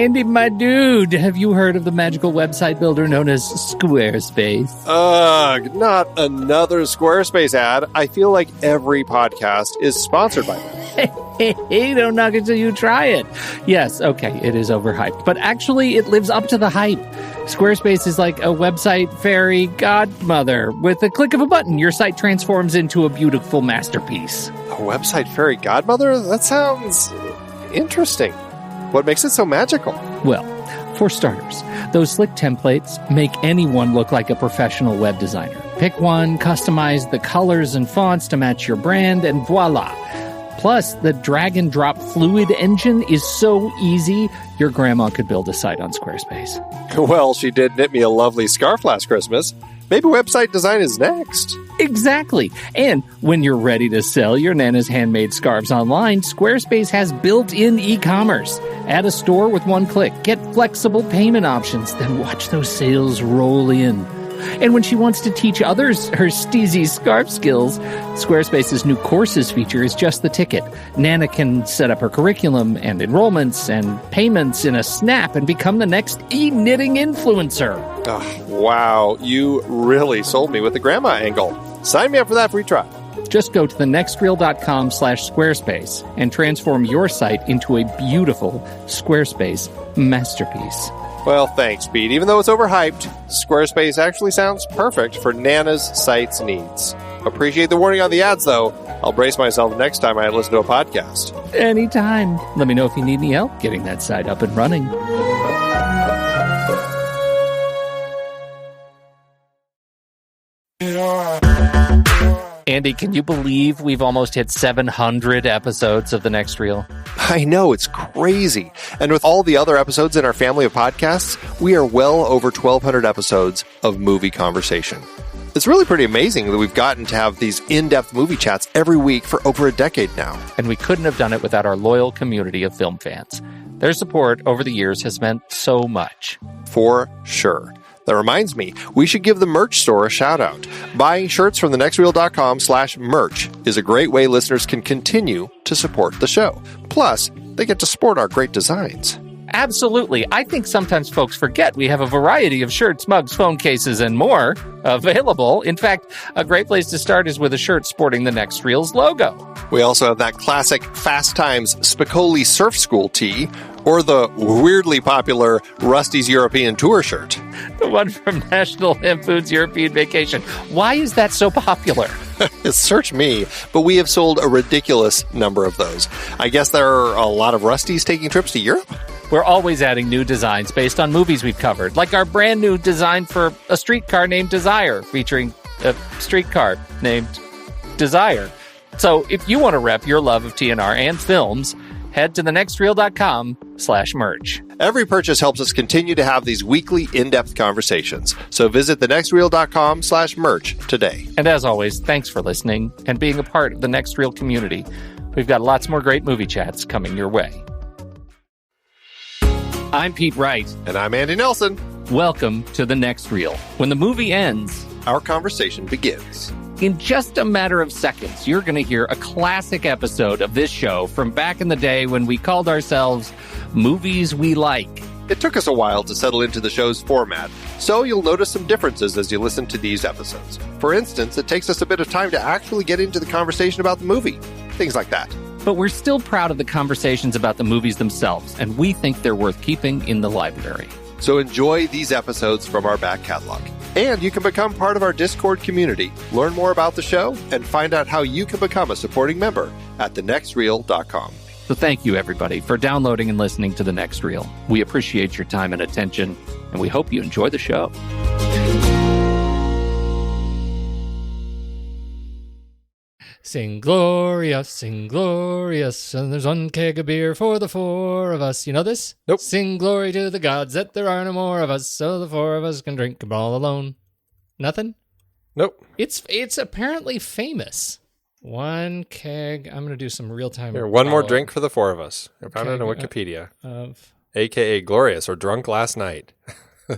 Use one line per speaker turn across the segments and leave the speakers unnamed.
Andy, my dude, have you heard of the magical website builder known as Squarespace?
Ugh, not another Squarespace ad. I feel like every podcast is sponsored by them.
Hey, don't knock it till you try it. Yes, okay, it is overhyped, but actually it lives up to the hype. Squarespace is like a website fairy godmother. With a click of a button, your site transforms into a beautiful masterpiece.
A website fairy godmother? That sounds interesting. What makes it so magical?
Well, for starters, those slick templates make anyone look like a professional web designer. Pick one, customize the colors and fonts to match your brand, and voila. Plus, the drag-and-drop fluid engine is so easy, your grandma could build a site on Squarespace.
Well, she did knit me a lovely scarf last Christmas. Maybe website design is next.
Exactly. And when you're ready to sell your Nana's handmade scarves online, Squarespace has built-in e-commerce. Add a store with one click. Get flexible payment options. Then watch those sales roll in. And when she wants to teach others her steezy scarf skills, Squarespace's new courses feature is just the ticket. Nana can set up her curriculum and enrollments and payments in a snap and become the next e-knitting influencer.
Oh, wow, you really sold me with the grandma angle. Sign me up for that free trial.
Just go to thenextreel.com/Squarespace and transform your site into a beautiful Squarespace masterpiece.
Well, thanks, Pete. Even though it's overhyped, Squarespace actually sounds perfect for Nana's site's needs. Appreciate the warning on the ads, though. I'll brace myself next time I listen to a podcast.
Anytime. Let me know if you need any help getting that site up and running. Andy, can you believe we've almost hit 700 episodes of The Next Reel?
I know, it's crazy. And with all the other episodes in our family of podcasts, we are well over 1,200 episodes of movie conversation. It's really pretty amazing that we've gotten to have these in-depth movie chats every week for over a decade now.
And we couldn't have done it without our loyal community of film fans. Their support over the years has meant so much.
For sure. That reminds me, we should give the merch store a shout out. Buying shirts from thenextreel.com/merch is a great way listeners can continue to support the show. Plus, they get to sport our great designs.
Absolutely. I think sometimes folks forget we have a variety of shirts, mugs, phone cases, and more available. In fact, a great place to start is with a shirt sporting the Next Reel's logo.
We also have that classic Fast Times Spicoli Surf School tee, or the weirdly popular Rusty's European Tour shirt.
The one from National Lampoon's European Vacation. Why is that so popular?
Search me, but we have sold a ridiculous number of those. I guess there are a lot of Rustys taking trips to Europe?
We're always adding new designs based on movies we've covered, like our brand new design for a streetcar named Desire, featuring a streetcar named Desire. So if you want to rep your love of TNR and films, head to thenextreel.com/merch.
Every purchase helps us continue to have these weekly in-depth conversations. So visit thenextreel.com/merch today.
And as always, thanks for listening and being a part of the Next Reel community. We've got lots more great movie chats coming your way. I'm Pete Wright.
And I'm Andy Nelson.
Welcome to The Next Reel. When the movie ends,
our conversation begins.
In just a matter of seconds, you're going to hear a classic episode of this show from back in the day when we called ourselves Movies We Like.
It took us a while to settle into the show's format, so you'll notice some differences as you listen to these episodes. For instance, it takes us a bit of time to actually get into the conversation about the movie. Things like that.
But we're still proud of the conversations about the movies themselves, and we think they're worth keeping in the library.
So enjoy these episodes from our back catalog. And you can become part of our Discord community, learn more about the show, and find out how you can become a supporting member at thenextreel.com.
So thank you, everybody, for downloading and listening to The Next Reel. We appreciate your time and attention, and we hope you enjoy the show. Sing glorious, and there's one keg of beer for the four of us. You know this?
Nope.
Sing glory to the gods that there are no more of us, so the four of us can drink them all alone. Nothing?
Nope.
It's apparently famous. One keg. I'm going to do some real-time.
Here, one more drink for the four of us. I found it on Wikipedia. AKA Glorious, or Drunk Last Night.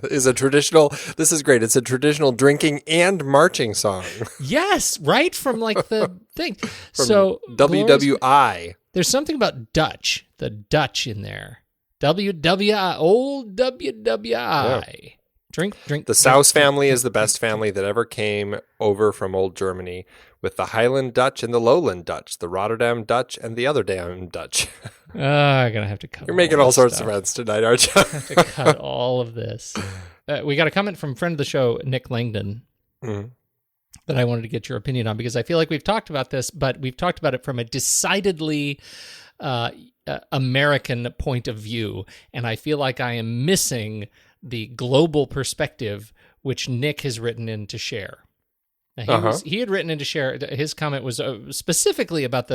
This is great. It's a traditional drinking and marching song.
Yes, right? From like the thing.
From WWI.
There's something about Dutch, the Dutch in there. WWI, old WWI.
Yeah.
Drink.
The Souse family is the best family that ever came over from old Germany, with the Highland Dutch and the Lowland Dutch, the Rotterdam Dutch and the other damn Dutch.
I'm going to have to cut
You're making all sorts of friends tonight, aren't you?
I have to cut all of this. We got a comment from friend of the show, Nick Langdon, that I wanted to get your opinion on, because I feel like we've talked about this, but we've talked about it from a decidedly American point of view, and I feel like I am missing the global perspective which Nick has written in to share. Now, he had written in to share. His comment was specifically about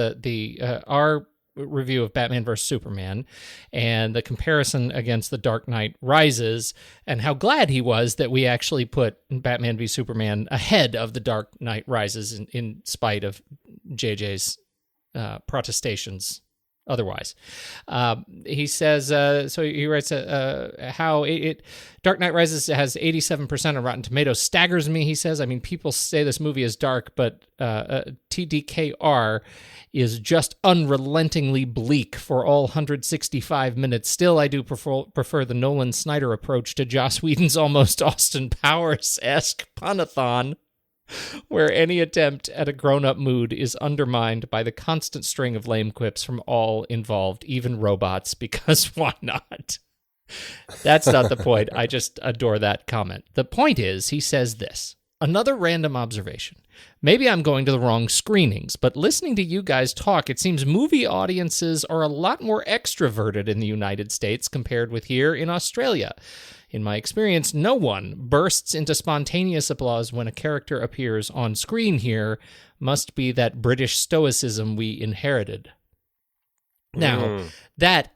our review of Batman vs. Superman and the comparison against The Dark Knight Rises, and how glad he was that we actually put Batman v Superman ahead of The Dark Knight Rises in spite of JJ's protestations otherwise. He says, so he writes how Dark Knight Rises has 87% on Rotten Tomatoes staggers me, he says. I mean, people say this movie is dark, but TDKR is just unrelentingly bleak for all 165 minutes. Still, I do prefer the Nolan Snyder approach to Joss Whedon's almost Austin Powers-esque punathon, where any attempt at a grown-up mood is undermined by the constant string of lame quips from all involved, even robots, because why not? That's not the point. I just adore that comment. The point is, he says this. Another random observation. Maybe I'm going to the wrong screenings, but listening to you guys talk, it seems movie audiences are a lot more extroverted in the United States compared with here in Australia. In my experience, no one bursts into spontaneous applause when a character appears on screen here. Must be that British stoicism we inherited. Now, that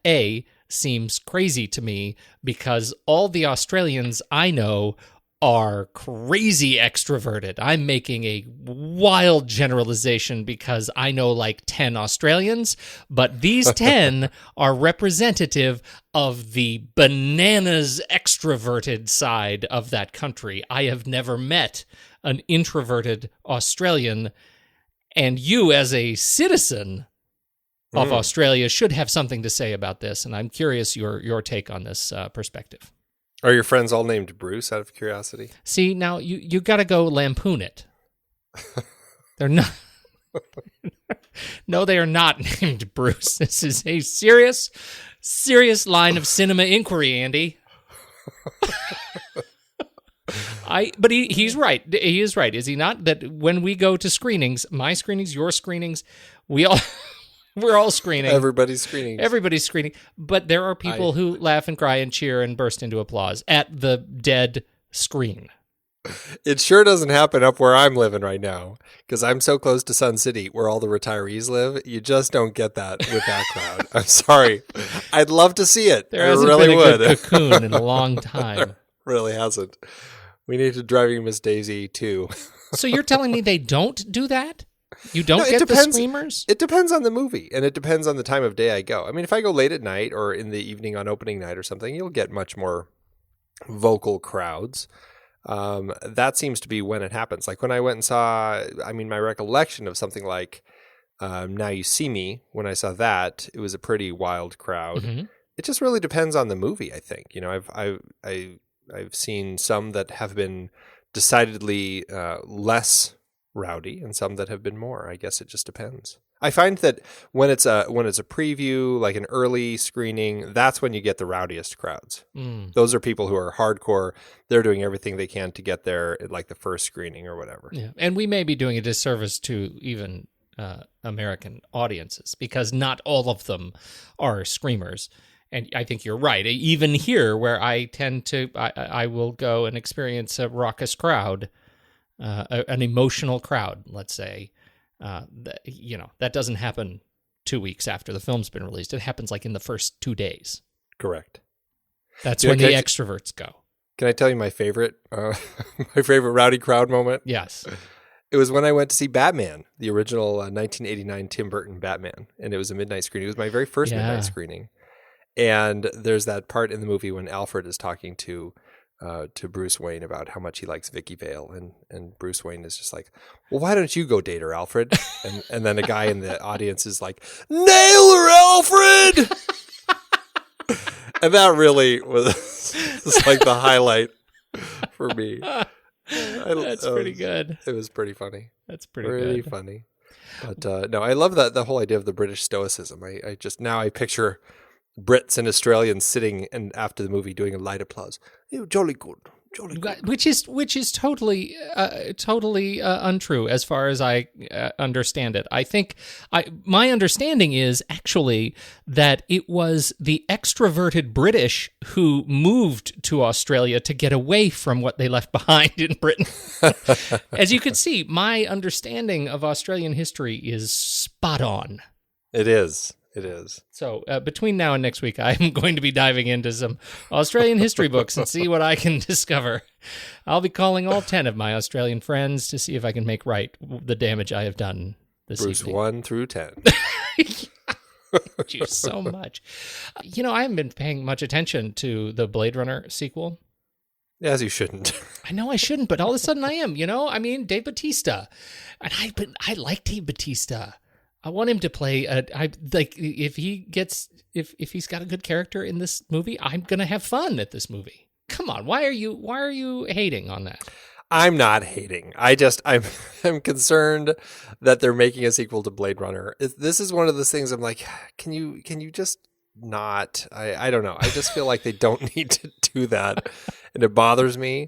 seems crazy to me, because all the Australians I know are crazy extroverted. I'm making a wild generalization because I know like 10 Australians, but these 10 are representative of the bananas extroverted side of that country. I have never met an introverted Australian, and you as a citizen of Australia should have something to say about this, and I'm curious your take on this perspective.
Are your friends all named Bruce, out of curiosity?
See, now you got to go lampoon it. They're not. No, they are not named Bruce. This is a serious line of cinema inquiry, Andy. But he's right. He is right, is he not? That when we go to screenings, my screenings, your screenings, we're all screening.
Everybody's screening.
But there are people who laugh and cry and cheer and burst into applause at the dead screen.
It sure doesn't happen up where I'm living right now, because I'm so close to Sun City, where all the retirees live. You just don't get that with that crowd. I'm sorry. I'd love to see it.
There hasn't been a good cocoon in a long time.
Really hasn't. We need to Driving Miss Daisy too.
So you're telling me they don't do that? You don't get the screamers?
It depends on the movie, and it depends on the time of day I go. I mean, if I go late at night or in the evening on opening night or something, you'll get much more vocal crowds. That seems to be when it happens. Like when I went and saw, my recollection of something like Now You See Me, when I saw that, it was a pretty wild crowd. Mm-hmm. It just really depends on the movie, I think. You know, I've seen some that have been decidedly less rowdy, and some that have been more. I guess it just depends. I find that when it's a preview, like an early screening, that's when you get the rowdiest crowds. Those are people who are hardcore. They're doing everything they can to get there at like the first screening or whatever. Yeah,
and we may be doing a disservice to even American audiences, because not all of them are screamers. And I think you're right. Even here, where I tend to, I will go and experience a raucous crowd. An emotional crowd, let's say, that doesn't happen 2 weeks after the film's been released. It happens like in the first 2 days.
Correct.
That's when the extroverts go.
Can I tell you my favorite rowdy crowd moment?
Yes.
It was when I went to see Batman, the original 1989 Tim Burton Batman, and it was a midnight screening. It was my very first midnight screening. And there's that part in the movie when Alfred is talking to Bruce Wayne about how much he likes Vicky Vale, and Bruce Wayne is just like, well, why don't you go date her, Alfred? And then a guy in the audience is like, nail her, Alfred! And that really was like the highlight for me.
That's pretty good.
It was pretty funny.
That's pretty
really
good.
Funny. But no, I love the whole idea of the British stoicism. I just now I picture Brits and Australians sitting and after the movie doing a light applause. Jolly good.
Which is totally untrue as far as I understand it. I think my understanding is actually that it was the extroverted British who moved to Australia to get away from what they left behind in Britain. As you can see, my understanding of Australian history is spot on.
It is. It is.
So between now and next week, I'm going to be diving into some Australian history books and see what I can discover. I'll be calling all 10 of my Australian friends to see if I can make right the damage I have done this
Bruce
evening.
1 through 10.
Thank you so much. I haven't been paying much attention to the Blade Runner sequel.
As you shouldn't.
I know I shouldn't, but all of a sudden I am. Dave Bautista. And I like Dave Bautista. I want him to play if he's got a good character in this movie, I'm gonna have fun at this movie. Come on, why are you hating on that?
I'm not hating. I'm concerned that they're making a sequel to Blade Runner. This is one of those things I'm like, can you just not? I don't know. I just feel like they don't need to do that. And it bothers me.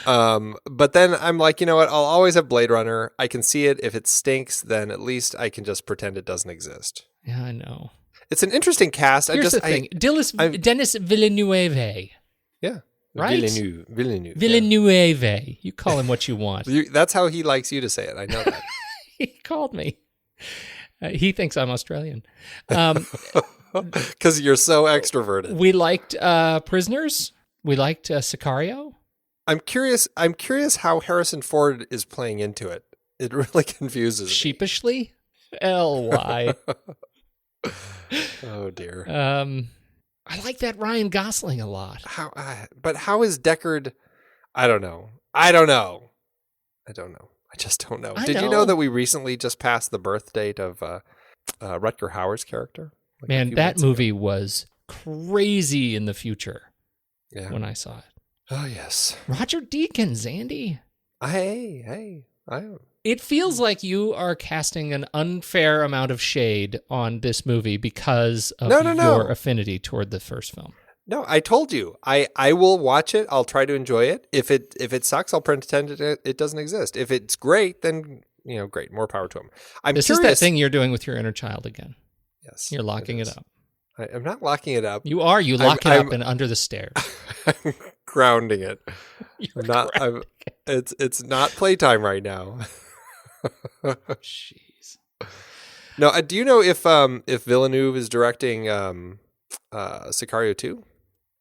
But then I'm like, you know what? I'll always have Blade Runner. I can see it. If it stinks, then at least I can just pretend it doesn't exist.
Yeah, I know.
It's an interesting cast.
Here's the thing. Denis Villeneuve.
Yeah.
Right?
Villeneuve.
You call him what you want.
That's how he likes you to say it. I know that.
He called me. He thinks I'm Australian.
Because you're so extroverted.
We liked Prisoners. We liked Sicario.
I'm curious how Harrison Ford is playing into it. It really confuses me.
Sheepishly? L-Y.
Oh, dear.
I like that Ryan Gosling a lot.
But how is Deckard? I don't know. I just don't know. Did you know that we recently just passed the birth date of Rutger Hauer's character?
Man, that movie was crazy in the future.
Yeah.
When I saw it.
Oh, yes.
Roger Deakins, Andy.
Hey.
It feels like you are casting an unfair amount of shade on this movie because of your affinity toward the first film.
No, I told you. I will watch it. I'll try to enjoy it. If it sucks, I'll pretend it doesn't exist. If it's great, then, great. More power to him. This is
that thing you're doing with your inner child again.
Yes.
You're locking it up.
I'm not locking it up.
You are. You lock it up and under the stairs.
I'm grounding it. It's not playtime right now.
Jeez.
No, do you know if Villeneuve is directing Sicario 2?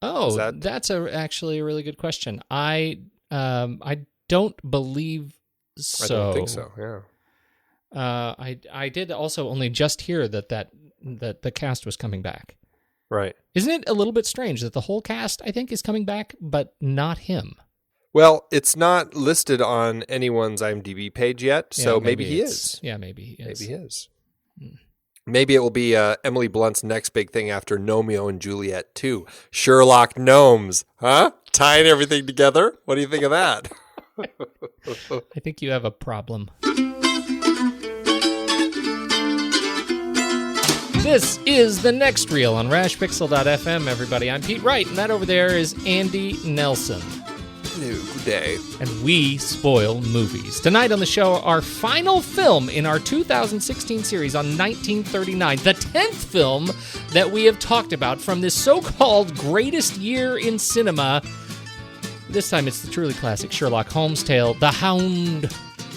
Oh, that's actually a really good question. I don't believe so.
I don't think so. Yeah.
I did also only just hear that the cast was coming back.
Right.
Isn't it a little bit strange that the whole cast, I think, is coming back, but not him?
Well, it's not listed on anyone's IMDb page yet, so maybe he is.
Yeah, maybe he is.
Maybe he is. Maybe it will be Emily Blunt's next big thing after Romeo and Juliet 2. Sherlock Gnomes. Huh? Tying everything together? What do you think of that?
I think you have a problem. This is The Next Reel on rashpixel.fm, everybody. I'm Pete Wright, and that over there is Andy Nelson.
Hello, good day.
And we spoil movies. Tonight on the show, our final film in our 2016 series on 1939, the 10th film that we have talked about from this so-called greatest year in cinema. This time it's the truly classic Sherlock Holmes tale, The Hound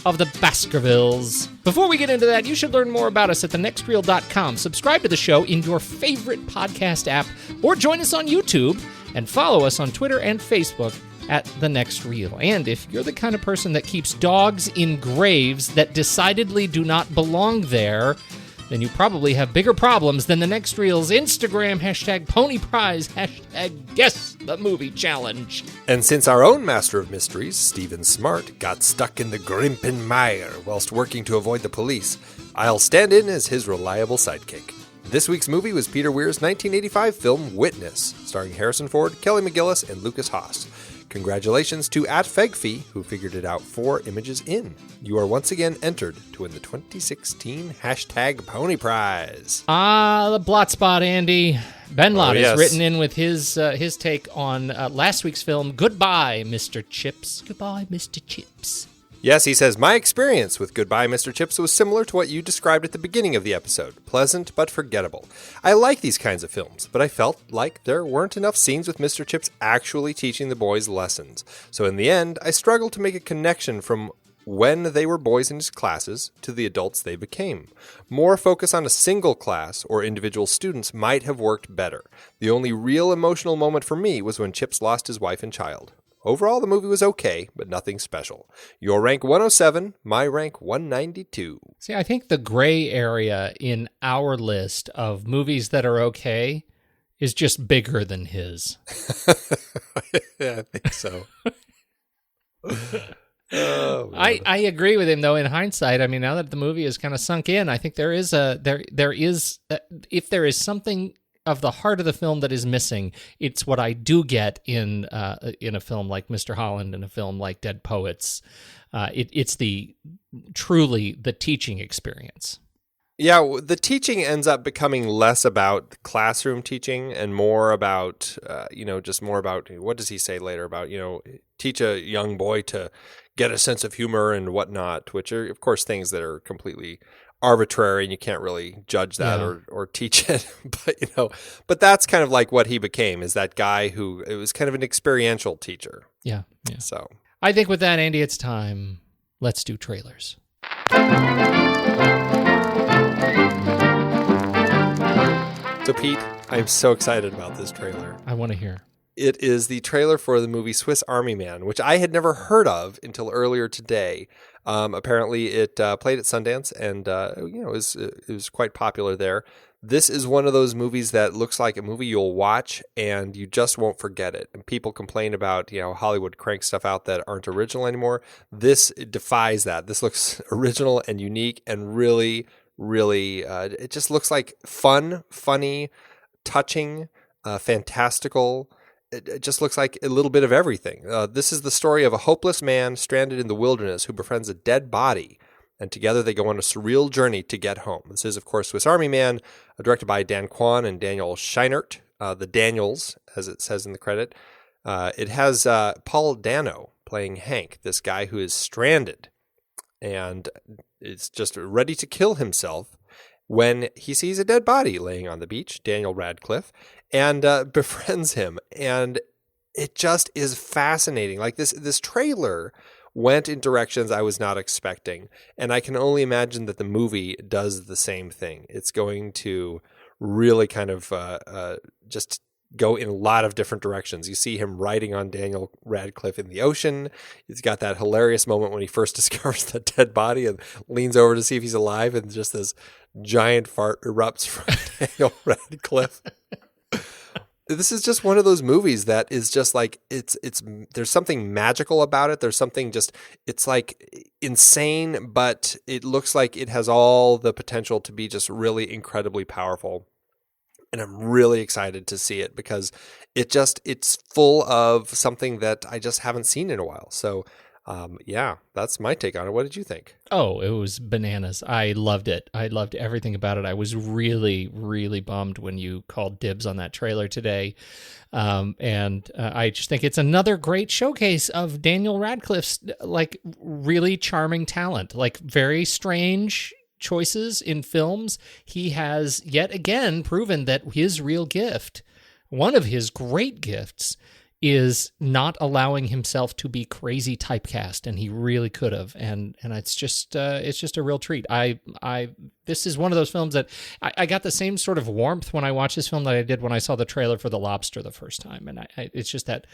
of the Baskervilles. Before we get into that, you should learn more about us at thenextreel.com. Subscribe to the show in your favorite podcast app, or join us on YouTube and follow us on Twitter and Facebook at The Next Reel. And if you're the kind of person that keeps dogs in graves that decidedly do not belong there, then you probably have bigger problems than The Next Reel's Instagram #PonyPrize #GuessTheMovie Challenge.
And since our own master of mysteries, Stephen Smart, got stuck in the Grimpen mire whilst working to avoid the police, I'll stand in as his reliable sidekick, This week's movie was Peter Weir's 1985 film Witness, starring Harrison Ford, Kelly McGillis, and Lucas Haas. Congratulations to @Fegfee, who figured it out 4 images in. You are once again entered to win the 2016 #Pony Prize.
The blot spot, Andy. Ben Lott
yes.
has written in with his take on last week's film, Goodbye, Mr. Chips. Goodbye, Mr. Chips.
Yes, he says, my experience with Goodbye, Mr. Chips was similar to what you described at the beginning of the episode. Pleasant, but forgettable. I like these kinds of films, but I felt like there weren't enough scenes with Mr. Chips actually teaching the boys lessons. So in the end, I struggled to make a connection from when they were boys in his classes to the adults they became. More focus on a single class or individual students might have worked better. The only real emotional moment for me was when Chips lost his wife and child. Overall, the movie was okay, but nothing special. Your rank 107, my rank 192.
See, I think the gray area in our list of movies that are okay is just bigger than his.
Yeah, I think so.
I agree with him, though. In hindsight, I mean, now that the movie is kind of sunk in, I think there is if there is something of the heart of the film that is missing, it's what I do get in a film like Mr. Holland and a film like Dead Poets. It's truly the teaching experience.
Yeah, the teaching ends up becoming less about classroom teaching and more about, just more about, what does he say later about, teach a young boy to get a sense of humor and whatnot, which are, of course, things that are completely arbitrary and you can't really judge that or teach it. But that's kind of like what he became, is that guy who, it was kind of an experiential teacher.
Yeah.
So
I think with that, Andy, it's time. Let's do trailers.
So Pete, I'm so excited about this trailer.
I want to hear.
It is the trailer for the movie Swiss Army Man, which I had never heard of until earlier today. Apparently, it played at Sundance, and it was quite popular there. This is one of those movies that looks like a movie you'll watch and you just won't forget it. And people complain about Hollywood crank stuff out that aren't original anymore. This defies that. This looks original and unique and really, really. It just looks like fun, funny, touching, fantastical. It just looks like a little bit of everything. This is the story of a hopeless man stranded in the wilderness who befriends a dead body, and together they go on a surreal journey to get home. This is, of course, Swiss Army Man, directed by Dan Kwan and Daniel Scheinert, the Daniels, as it says in the credit. It has Paul Dano playing Hank, this guy who is stranded and is just ready to kill himself when he sees a dead body laying on the beach, Daniel Radcliffe, and befriends him. And it just is fascinating. Like this trailer went in directions I was not expecting. And I can only imagine that the movie does the same thing. It's going to really kind of just go in a lot of different directions. You see him riding on Daniel Radcliffe in the ocean. He's got that hilarious moment when he first discovers the dead body and leans over to see if he's alive, and just this giant fart erupts from Daniel Radcliffe. This is just one of those movies that is just like, it's there's something magical about it. There's something it's like insane, but it looks like it has all the potential to be just really incredibly powerful. And I'm really excited to see it because it's full of something that I just haven't seen in a while. So, that's my take on it. What did you think?
Oh, it was bananas. I loved it. I loved everything about it. I was really, really bummed when you called dibs on that trailer today. I just think it's another great showcase of Daniel Radcliffe's really charming talent, very strange choices in films. He has yet again proven that his real gift, one of his great gifts, is not allowing himself to be crazy typecast, and he really could have. And it's just a real treat. This is one of those films that I got the same sort of warmth when I watched this film that I did when I saw the trailer for The Lobster the first time. And it's just that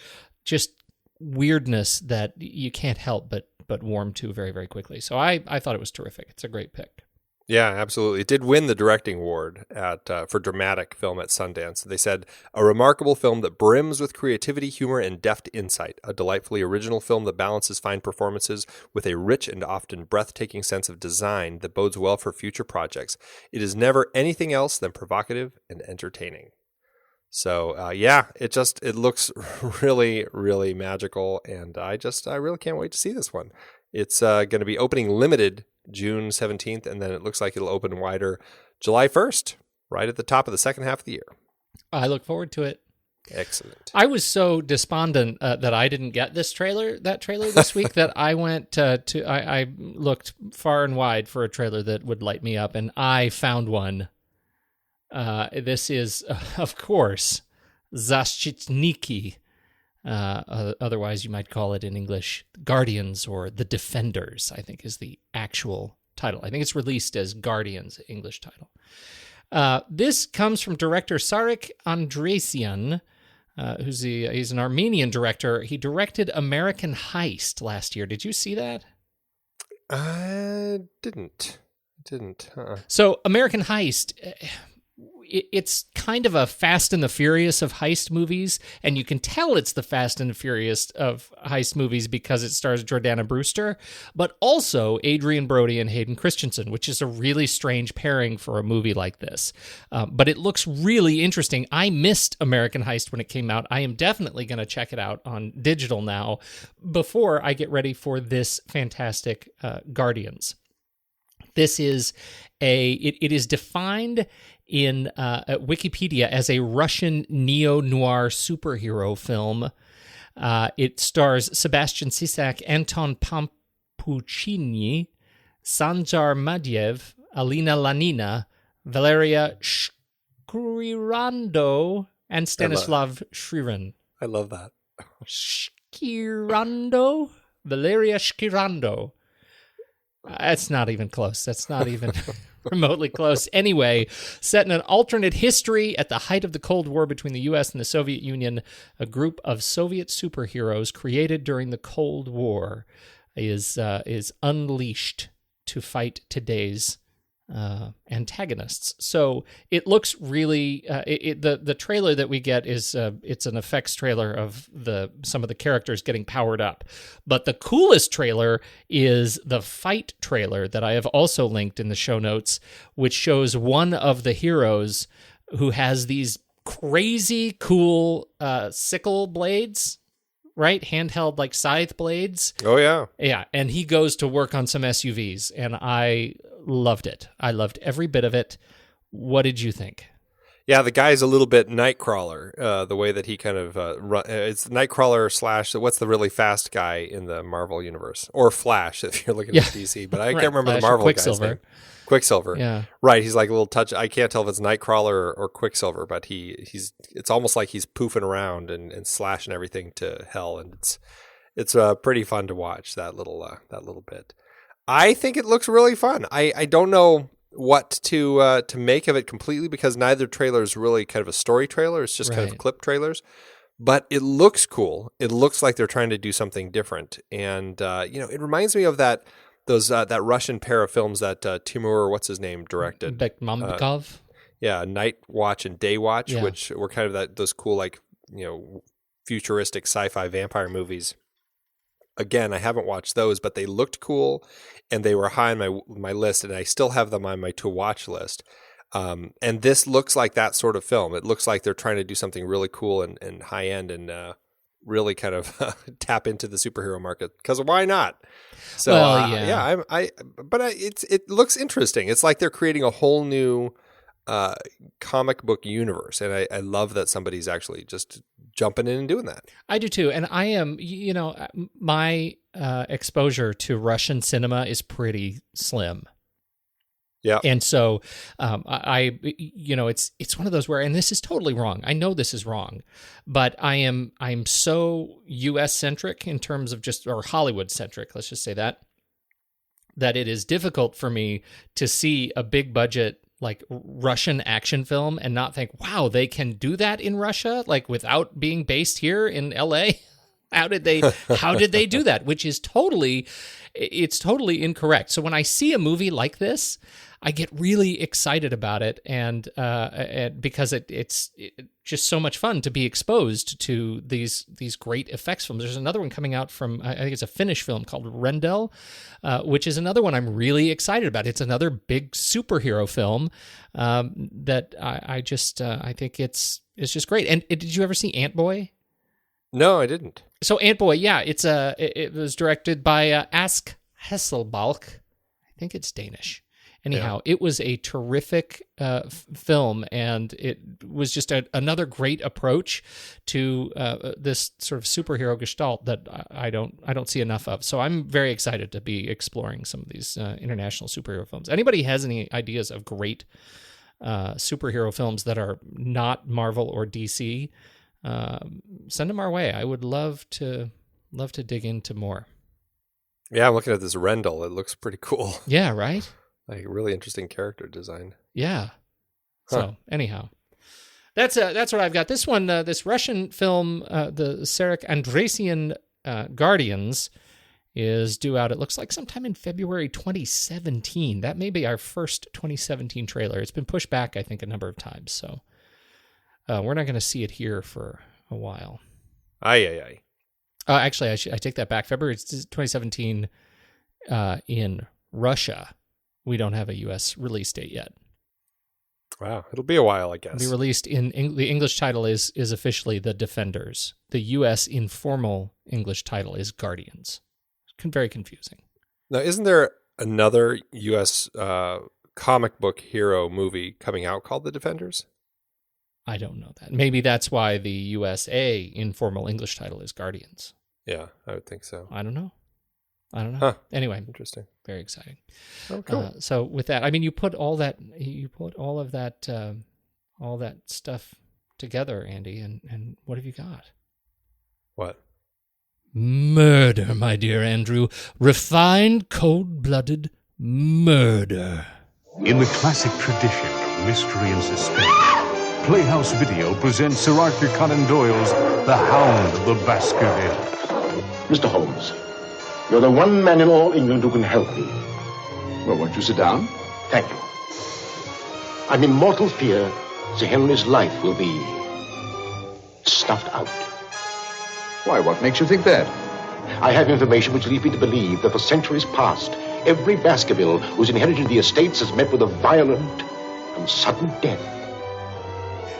weirdness that you can't help but warm to very, very quickly. So I thought it was terrific. It's a great pick.
Yeah, absolutely. It did win the directing award for dramatic film at Sundance. They said, a remarkable film that brims with creativity, humor, and deft insight. A delightfully original film that balances fine performances with a rich and often breathtaking sense of design that bodes well for future projects. It is never anything else than provocative and entertaining. So, it looks really, really magical, and I really can't wait to see this one. It's going to be opening limited June 17th, and then it looks like it'll open wider July 1st, right at the top of the second half of the year.
I look forward to it.
Excellent.
I was so despondent that I didn't get that trailer this week that I went I looked far and wide for a trailer that would light me up, and I found one. This is, of course, Zashchitniki. Otherwise, you might call it in English Guardians or The Defenders, I think is the actual title. I think it's released as Guardians, English title. This comes from director Sarek Andresian, he's an Armenian director. He directed American Heist last year. Did you see that?
I didn't.
So American Heist... It's kind of a Fast and the Furious of heist movies, and you can tell it's the Fast and the Furious of heist movies because it stars Jordana Brewster, but also Adrian Brody and Hayden Christensen, which is a really strange pairing for a movie like this. But it looks really interesting. I missed American Heist when it came out. I am definitely going to check it out on digital now before I get ready for this fantastic Guardians. This is it is defined in Wikipedia as a Russian neo-noir superhero film. It stars Sebastian Sisak, Anton Pampuccini, Sanjar Madiev, Alina Lanina, Valeria Shkirando, and Stanislav Shririn.
I love that.
Shkirando? Valeria Shkirando. That's not even close. That's not even remotely close. Anyway, set in an alternate history at the height of the Cold War between the U.S. and the Soviet Union, a group of Soviet superheroes created during the Cold War is unleashed to fight today's antagonists. So it looks really the trailer that we get is it's an effects trailer of some of the characters getting powered up, but the coolest trailer is the fight trailer that I have also linked in the show notes, which shows one of the heroes who has these crazy cool sickle blades, right? Handheld, like scythe blades.
Oh, yeah.
Yeah, and he goes to work on some SUVs, and I loved it. I loved every bit of it. What did you think?
Yeah, the guy's a little bit Nightcrawler, the way that he kind of it's Nightcrawler slash, what's the really fast guy in the Marvel universe? Or Flash, if you're looking at DC, but I can't remember
Flash,
the Marvel guy's
Quicksilver.
name. Quicksilver.
Yeah.
Right, he's like a little touch. I can't tell if it's Nightcrawler or Quicksilver, but it's almost like he's poofing around and slashing everything to hell, and it's pretty fun to watch that little bit. I think it looks really fun. I don't know what to make of it completely because neither trailer is really kind of a story trailer. It's just kind of clip trailers. But it looks cool. It looks like they're trying to do something different. And, it reminds me of that Russian pair of films that Timur, what's his name, directed.
Bekmambetov?
Night Watch and Day Watch,
Yeah.
which were kind of those cool, futuristic sci-fi vampire movies. Again, I haven't watched those, but they looked cool, and they were high on my list, and I still have them on my to-watch list. And this looks like that sort of film. It looks like they're trying to do something really cool and high-end and really kind of tap into the superhero market, because why not? So, it looks interesting. It's like they're creating a whole new comic book universe, and I love that somebody's actually just jumping in and doing that. I
do too, and I am, my exposure to Russian cinema is pretty slim.
Yeah,
and so it's one of those where, and this is totally wrong. I know this is wrong, but I'm so U.S. centric in terms of or Hollywood centric. Let's just say that it is difficult for me to see a big budget like Russian action film and not think, wow, they can do that in Russia, like without being based here in LA. How did they do that? Which is totally incorrect. So when I see a movie like this, I get really excited about it, and because it's just so much fun to be exposed to these great effects films. There's another one coming out from, I think it's a Finnish film called Rendell, which is another one I'm really excited about. It's another big superhero film that I think it's just great. And did you ever see Ant-Boy?
No, I didn't.
So Ant-Boy, yeah, it was directed by Ask Hesselbalch. I think it's Danish. Anyhow, It was a terrific film, and it was just another great approach to this sort of superhero gestalt that I don't see enough of. So I'm very excited to be exploring some of these international superhero films. Anybody has any ideas of great superhero films that are not Marvel or DC? Send them our way. I would love to dig into more.
Yeah, I'm looking at this Rendell. It looks pretty cool.
Yeah, right?
Like really interesting character design.
Yeah. So anyhow, that's what I've got. This one, this Russian film, the Sarek Andresian Guardians, is due out. It looks like sometime in February 2017. That may be our first 2017 trailer. It's been pushed back, I think, a number of times. So we're not going to see it here for a while.
Aye.
Actually, I take that back. February 2017 in Russia. We don't have a U.S. release date yet.
Wow, it'll be a while, I guess.
It'll be released in the English title is officially The Defenders. The U.S. informal English title is Guardians. Very confusing.
Now, isn't there another U.S. comic book hero movie coming out called The Defenders?
I don't know that. Maybe that's why the USA informal English title is Guardians.
Yeah, I would think so.
I don't know.
Huh.
Anyway,
interesting.
Very exciting.
Oh, cool.
So with that, I mean, you put all that stuff together, Andy, and what have you got?
What?
Murder, my dear Andrew. Refined, cold-blooded murder.
In the classic tradition of mystery and suspense, Playhouse Video presents Sir Arthur Conan Doyle's The Hound of the Baskervilles.
Mr. Holmes, you're the one man in all England who can help me.
Well, won't you sit down?
Thank you. I'm in mortal fear Sir Henry's life will be snuffed out.
Why, what makes you think that?
I have information which leads me to believe that for centuries past, every Baskerville who's inherited the estates has met with a violent and sudden death.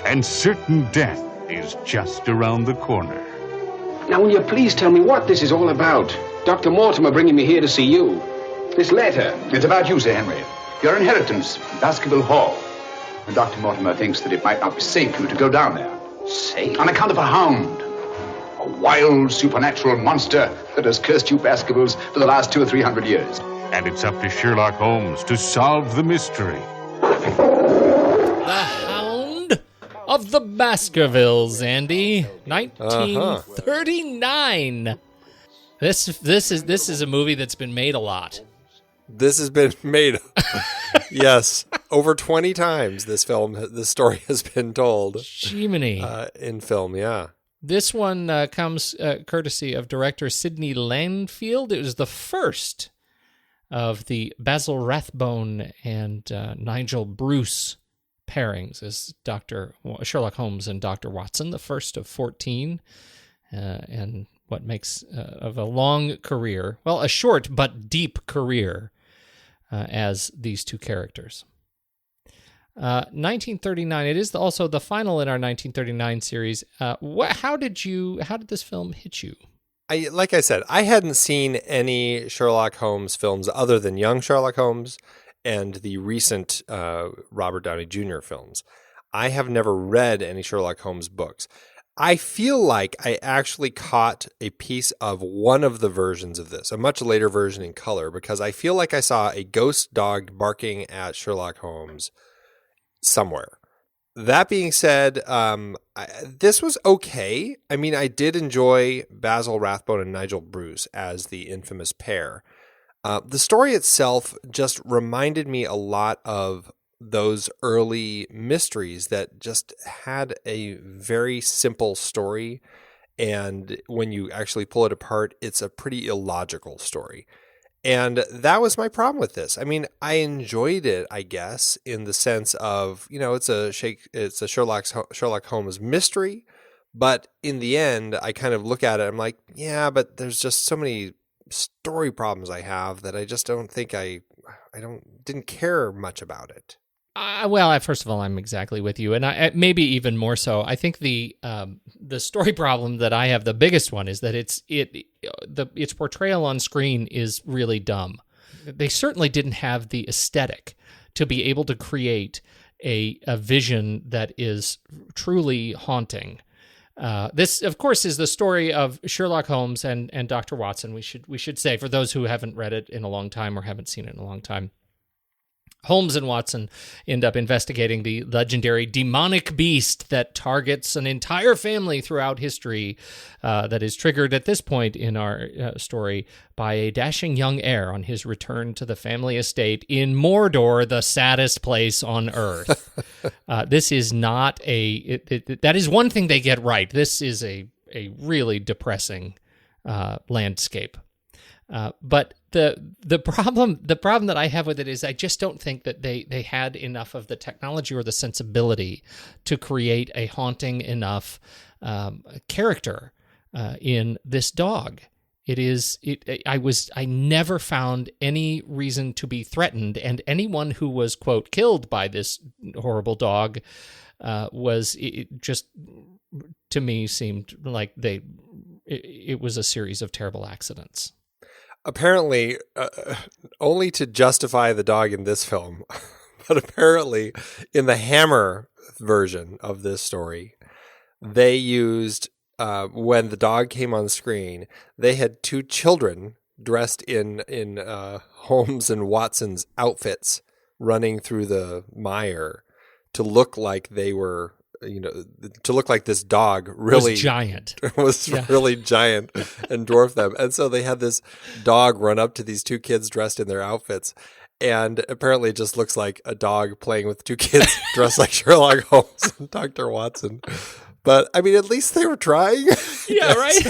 And certain death is just around the corner.
Now, will you please tell me what this is all about? Dr. Mortimer bringing me here to see you. This letter.
It's about you, Sir Henry. Your inheritance, Baskerville Hall. And Dr. Mortimer thinks that it might not be safe for you to go down there.
Safe?
On account of a hound. A wild, supernatural monster that has cursed you Baskervilles for the last 200 or 300 years.
And it's up to Sherlock Holmes to solve the mystery.
The Hound of the Baskervilles, Andy. 1939. This is a movie that's been made a lot.
This has been made, yes, over 20 times. This story has been told.
Jiminy.
In film, yeah.
This one comes courtesy of director Sidney Lanfield. It was the first of the Basil Rathbone and Nigel Bruce pairings as Sherlock Holmes and Dr. Watson, the first of 14, and what makes of a long career, well, a short but deep career as these two characters. 1939. It is also the final in our 1939 series. How did this film hit you?
Like I said, I hadn't seen any Sherlock Holmes films other than Young Sherlock Holmes and the recent Robert Downey Jr. films. I have never read any Sherlock Holmes books. I feel like I actually caught a piece of one of the versions of this, a much later version in color, because I feel like I saw a ghost dog barking at Sherlock Holmes somewhere. That being said, this was okay. I mean, I did enjoy Basil Rathbone and Nigel Bruce as the infamous pair. The story itself just reminded me a lot of those early mysteries that just had a very simple story And when you actually pull it apart, it's a pretty illogical story. And that was my problem with this. I mean, I enjoyed it, I guess, in the sense of, it's a Sherlock Holmes mystery. But in the end, I kind of look at it, I'm like, yeah, but there's just so many story problems I have that I just don't think didn't care much about it.
Well, first of all, I'm exactly with you, and I maybe even more so. I think the story problem that I have, the biggest one, is that its portrayal on screen is really dumb. They certainly didn't have the aesthetic to be able to create a vision that is truly haunting. This, of course, is the story of Sherlock Holmes and Dr. Watson. We should say, for those who haven't read it in a long time or haven't seen it in a long time. Holmes and Watson end up investigating the legendary demonic beast that targets an entire family throughout history, that is triggered at this point in our story by a dashing young heir on his return to the family estate in Mordor, the saddest place on earth. This is not that is one thing they get right. This is a really depressing landscape. But the problem that I have with it is I just don't think that they had enough of the technology or the sensibility to create a haunting enough character in this dog. I never found any reason to be threatened, and anyone who was, quote, killed by this horrible dog just to me seemed like it was a series of terrible accidents.
Apparently, only to justify the dog in this film, but apparently in the Hammer version of this story, they used, when the dog came on screen, they had two children dressed in Holmes and Watson's outfits running through the mire to look like they were, to look like this dog really
was giant,
really giant and dwarfed them. And so they had this dog run up to these two kids dressed in their outfits. And apparently it just looks like a dog playing with two kids dressed like Sherlock Holmes and Dr. Watson. But I mean, at least they were trying.
Yeah, right.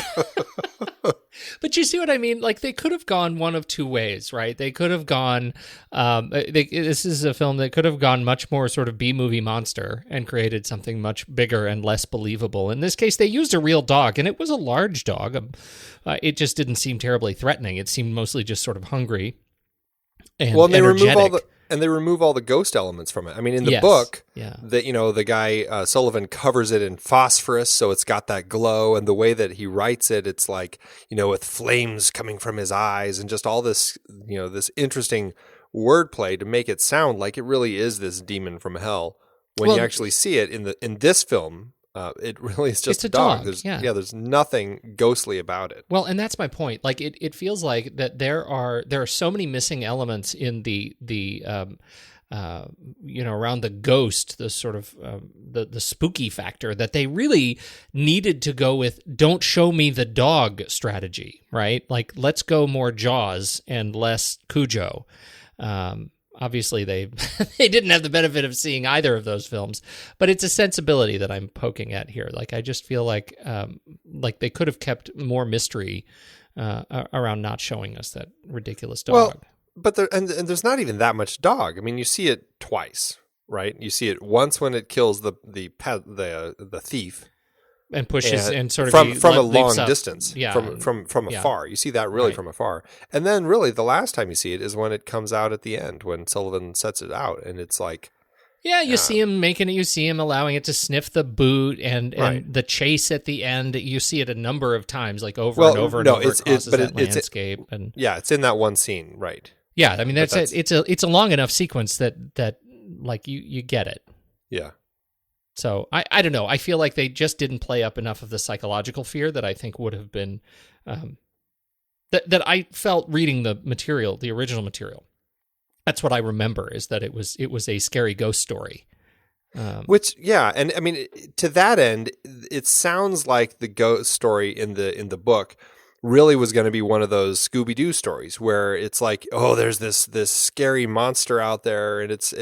But you see what I mean? Like, they could have gone one of two ways, right? They could have gone, this is a film that could have gone much more sort of B-movie monster and created something much bigger and less believable. In this case, they used a real dog, and it was a large dog. It just didn't seem terribly threatening. It seemed mostly just sort of hungry and energetic.
They remove all the ghost elements from it. I mean, in the book, the guy Sullivan covers it in phosphorus, so it's got that glow. And the way that he writes it, it's like, with flames coming from his eyes, and just all this, this interesting wordplay to make it sound like it really is this demon from hell. When you actually see it in this film, it really is just
a dog.
There's nothing ghostly about it.
Well, and that's my point. Like, it feels like that there are so many missing elements in the around the ghost, the sort of the spooky factor, that they really needed to go with "don't show me the dog" strategy, right? Like, let's go more Jaws and less Cujo. Obviously, they didn't have the benefit of seeing either of those films, but it's a sensibility that I'm poking at here. Like, I just feel like they could have kept more mystery around not showing us that ridiculous dog.
Well, but there's not even that much dog. I mean, you see it twice, right? You see it once when it kills the thief.
And pushes and sort of
from a long distance, from
Yeah.
afar. You see that really from afar, and then really the last time you see it is when it comes out at the end, when Sullivan sets it out, and it's like,
you see him making it. You see him allowing it to sniff the boot, and the chase at the end. You see it a number of times, like over and over. It crosses that landscape, and
it's in that one scene, right?
Yeah, I mean, that's it's a long enough sequence that like you get it.
Yeah.
So I don't know. I feel like they just didn't play up enough of the psychological fear that I think would have been that I felt reading the material, the original material. That's what I remember, is that it was a scary ghost story.
And I mean, to that end, it sounds like the ghost story in the book really was going to be one of those Scooby-Doo stories where it's like, oh, there's this scary monster out there, and it's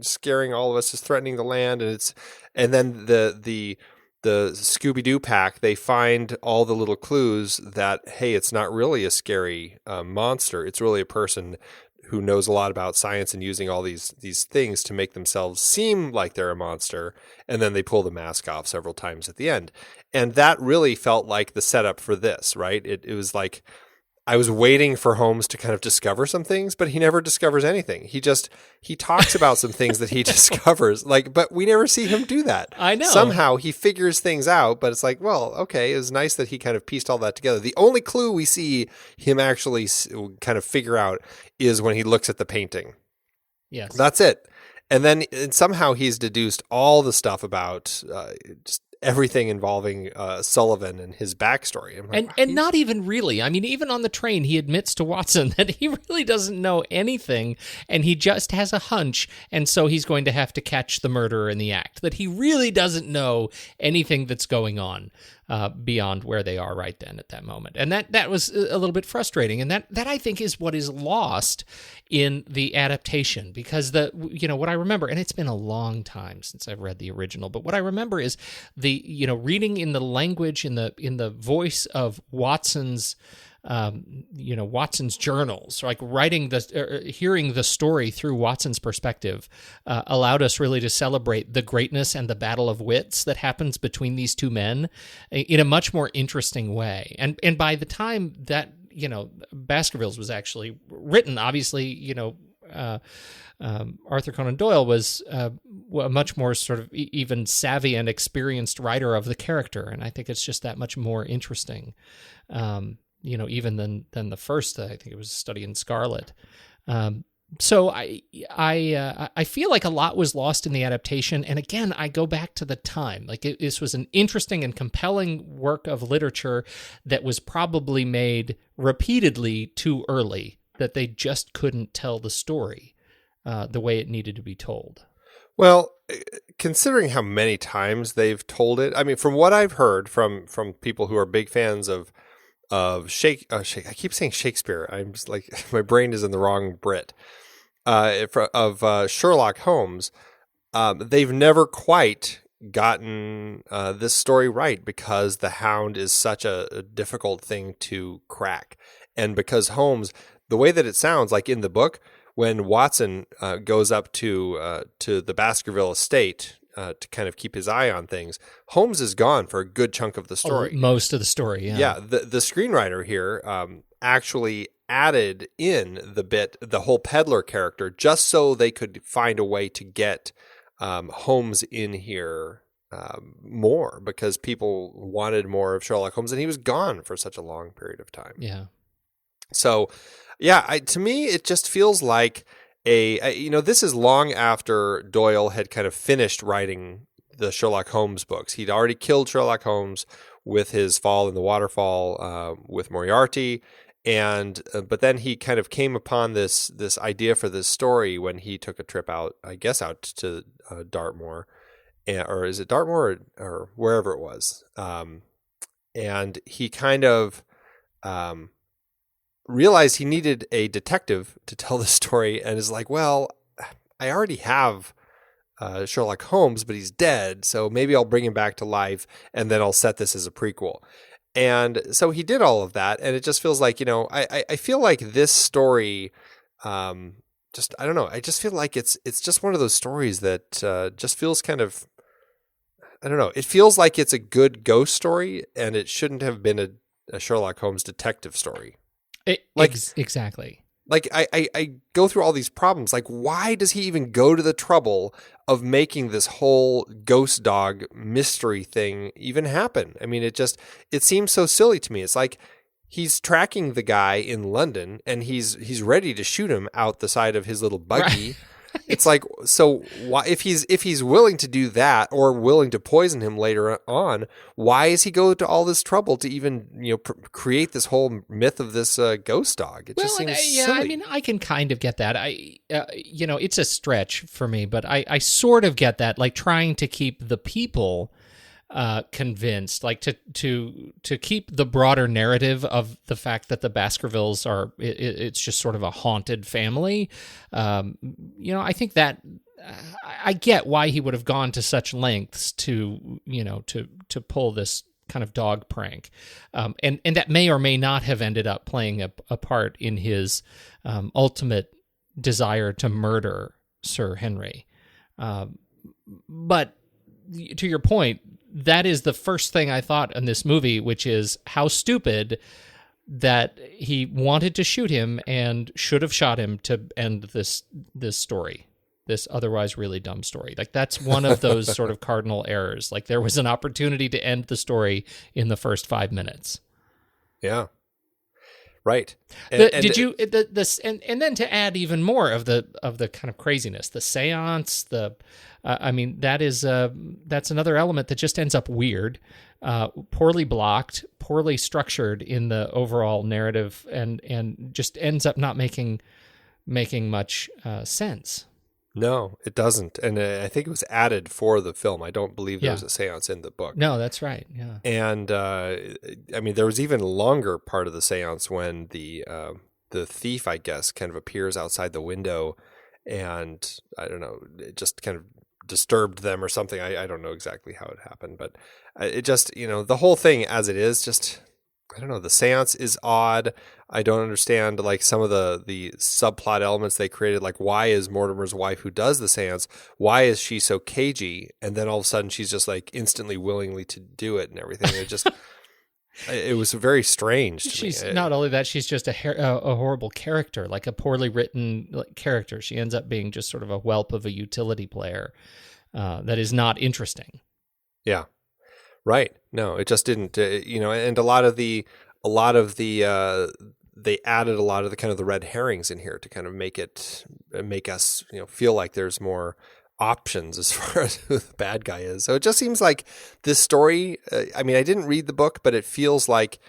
scaring all of us, is threatening the land, and then the the Scooby-Doo pack, they find all the little clues that, hey, it's not really a scary monster. It's really a person who knows a lot about science and using all these things to make themselves seem like they're a monster. And then they pull the mask off several times at the end. And that really felt like the setup for this, right? It was like I was waiting for Holmes to kind of discover some things, but he never discovers anything. He talks about some things that he discovers, but we never see him do that.
I know.
Somehow he figures things out, but it's like, well, okay, it was nice that he kind of pieced all that together. The only clue we see him actually kind of figure out is when he looks at the painting.
Yes.
That's it. And then somehow he's deduced all the stuff about just everything involving Sullivan and his backstory.
And not even really. I mean, even on the train, he admits to Watson that he really doesn't know anything, and he just has a hunch, and so he's going to have to catch the murderer in the act. That he really doesn't know anything that's going on beyond where they are right then at that moment. And that was a little bit frustrating, and that I think is what is lost in the adaptation, because what I remember, and it's been a long time since I've read the original, but what I remember is the reading in the language, in the voice of Watson's Watson's journals, like hearing the story through Watson's perspective, allowed us really to celebrate the greatness and the battle of wits that happens between these two men in a much more interesting way. And by the time that, Baskervilles was actually written, obviously, Arthur Conan Doyle was a much more sort of even savvy and experienced writer of the character, and I think it's just that much more interesting, even than the first. I think it was a Study in Scarlet. So I feel like a lot was lost in the adaptation, and again, I go back to the time. Like this was an interesting and compelling work of literature that was probably made repeatedly too early, that they just couldn't tell the story the way it needed to be told.
Well, considering how many times they've told it, I mean, from what I've heard from people who are big fans of I keep saying Shakespeare. I'm just like, my brain is in the wrong Brit. Of Sherlock Holmes, they've never quite gotten this story right, because the Hound is such a difficult thing to crack. And because Holmes, the way that it sounds like in the book, when Watson goes up to the Baskerville estate to kind of keep his eye on things, Holmes is gone for a good chunk of the story.
Most of the story, yeah.
Yeah, the screenwriter here actually added in the whole peddler character, just so they could find a way to get Holmes in here more, because people wanted more of Sherlock Holmes, and he was gone for such a long period of time.
Yeah.
So, yeah, to me, it just feels like this is long after Doyle had kind of finished writing the Sherlock Holmes books. He'd already killed Sherlock Holmes with his Fall in the Waterfall with Moriarty, but then he kind of came upon this idea for this story when he took a trip out to Dartmoor, or is it Dartmoor or wherever it was, and he kind of realized he needed a detective to tell the story, and is like, well, I already have Sherlock Holmes, but he's dead, so maybe I'll bring him back to life, and then I'll set this as a prequel. And so he did all of that, and it just feels like, I feel like this story, I don't know, I just feel like it's just one of those stories that just feels kind of, I don't know, it feels like it's a good ghost story, and it shouldn't have been a Sherlock Holmes detective story.
Exactly.
Like, I go through all these problems. Like, why does he even go to the trouble of making this whole ghost dog mystery thing even happen? I mean, it seems so silly to me. It's like he's tracking the guy in London, and he's ready to shoot him out the side of his little buggy. Right. It's like, so why, if he's willing to do that, or willing to poison him later on, why is he go to all this trouble to even create this whole myth of this ghost dog? It just seems silly.
I mean, I can kind of get that. It's a stretch for me, but I sort of get that. Like, trying to keep the people convinced, like to keep the broader narrative of the fact that the Baskervilles are, it's just sort of a haunted family. I think that I get why he would have gone to such lengths to, to pull this kind of dog prank. And that may or may not have ended up playing a part in his ultimate desire to murder Sir Henry. But to your point, that is the first thing I thought in this movie, which is how stupid that he wanted to shoot him and should have shot him to end this story, this otherwise really dumb story. Like, that's one of those sort of cardinal errors. Like, there was an opportunity to end the story in the first 5 minutes.
Yeah. Right.
And then to add even more of the kind of craziness, the seance, that's another element that just ends up weird, poorly blocked, poorly structured in the overall narrative, and just ends up not making much sense.
No, it doesn't. And I think it was added for the film. I don't believe there was a seance in the book.
No, that's right. Yeah.
And there was even a longer part of the seance when the thief, I guess, kind of appears outside the window, and I don't know, it just kind of disturbed them or something. I don't know exactly how it happened, but it just, the whole thing as it is, just, I don't know, the seance is odd. I don't understand, like, some of the subplot elements they created. Like, why is Mortimer's wife, who does the seance, why is she so cagey? And then all of a sudden she's just like instantly willingly to do it and everything. It just, it was very strange to
she's
me.
Not only that, she's just a horrible character, like a poorly written character. She ends up being just sort of a whelp of a utility player that is not interesting.
Yeah. Right. No, it just didn't, and a lot of the they added a lot of the kind of the red herrings in here to kind of make us, feel like there's more options as far as who the bad guy is. So it just seems like this story, I didn't read the book, but it feels like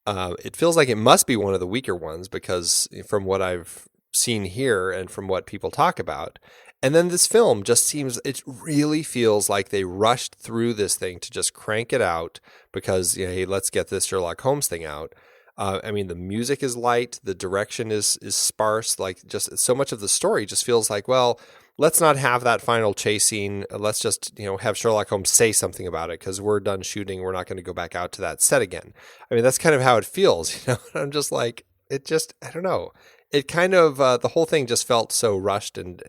it must be one of the weaker ones, because from what I've seen here and from what people talk about. And then this film just it really feels like they rushed through this thing to just crank it out because, hey, let's get this Sherlock Holmes thing out. The music is light, the direction is sparse, like, just so much of the story just feels like, well, let's not have that final chase scene. Let's just, have Sherlock Holmes say something about it because we're done shooting. We're not going to go back out to that set again. That's kind of how it feels, I'm just like, I don't know. It kind of, the whole thing just felt so rushed and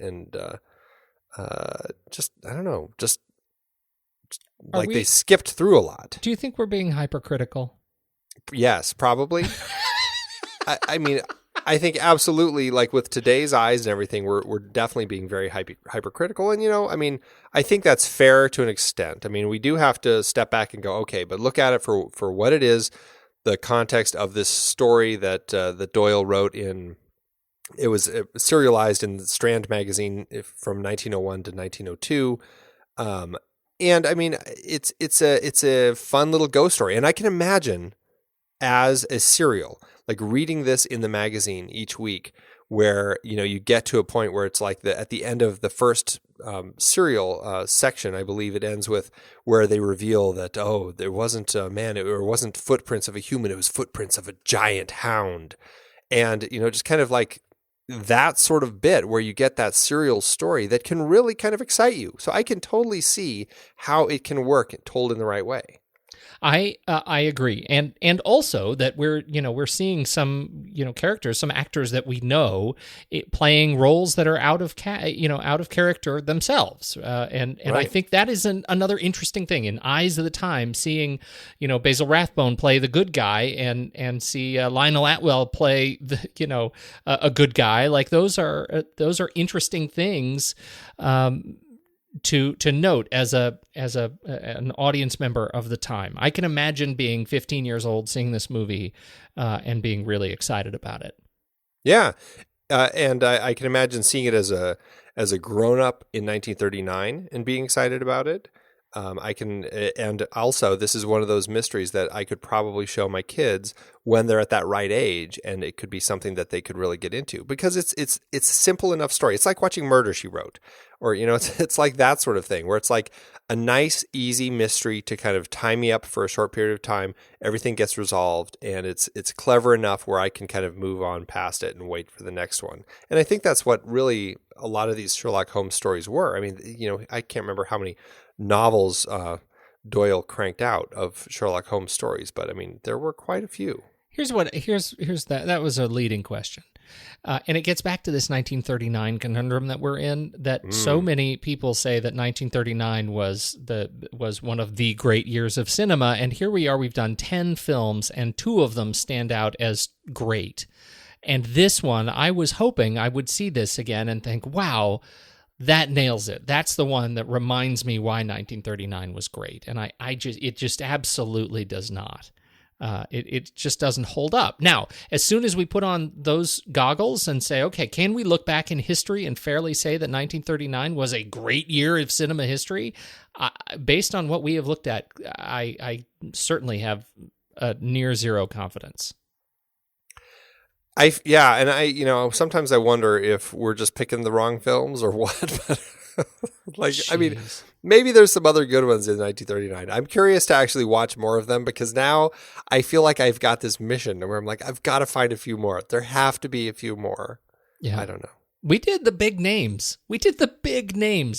just, I don't know, just like they skipped through a lot.
Do you think we're being hypercritical?
Yes, probably. I think absolutely, like, with today's eyes and everything, we're definitely being very hypercritical. And, I think that's fair to an extent. We do have to step back and go, okay, but look at it for what it is, the context of this story that Doyle wrote in. It was serialized in Strand magazine from 1901 to 1902. And it's a fun little ghost story. And I can imagine as a serial, like, reading this in the magazine each week, where, you get to a point where it's like at the end of the first serial section, I believe it ends with where they reveal that, there wasn't a man, it wasn't footprints of a human, it was footprints of a giant hound. And, just kind of like that sort of bit where you get that serial story that can really kind of excite you. So I can totally see how it can work told in the right way.
I agree, and also that we're seeing some characters, some actors that we know playing roles that are out of character themselves, and right. I think that is another interesting thing in Eyes of the Time, seeing Basil Rathbone play the good guy and see Lionel Atwill play a good guy. Like, those are interesting things. To note as an audience member of the time. I can imagine being 15 years old, seeing this movie, and being really excited about it.
Yeah, and I can imagine seeing it as a grown up in 1939 and being excited about it. And also this is one of those mysteries that I could probably show my kids when they're at that right age, and it could be something that they could really get into because it's a simple enough story. It's like watching Murder, She Wrote, or it's like that sort of thing where it's like a nice, easy mystery to kind of tie me up for a short period of time. Everything gets resolved, and it's clever enough where I can kind of move on past it and wait for the next one. And I think that's what really a lot of these Sherlock Holmes stories were. I mean, I can't remember how many novels Doyle cranked out of Sherlock Holmes stories, but I mean, there were quite a few. Here's
that was a leading question. And it gets back to this 1939 conundrum that we're in, that so many people say that 1939 was one of the great years of cinema. And here we are, we've done 10 films and 2 of them stand out as great. And this one, I was hoping I would see this again and think, wow, that nails it. That's the one that reminds me why 1939 was great. And it just absolutely does not. It just doesn't hold up. Now, as soon as we put on those goggles and say, okay, can we look back in history and fairly say that 1939 was a great year of cinema history? Based on what we have looked at, I certainly have a near zero confidence.
Sometimes I wonder if we're just picking the wrong films or what. But I mean, maybe there's some other good ones in 1939. I'm curious to actually watch more of them because now I feel like I've got this mission where I'm like, I've got to find a few more. There have to be a few more.
Yeah,
I don't know.
We did the big names.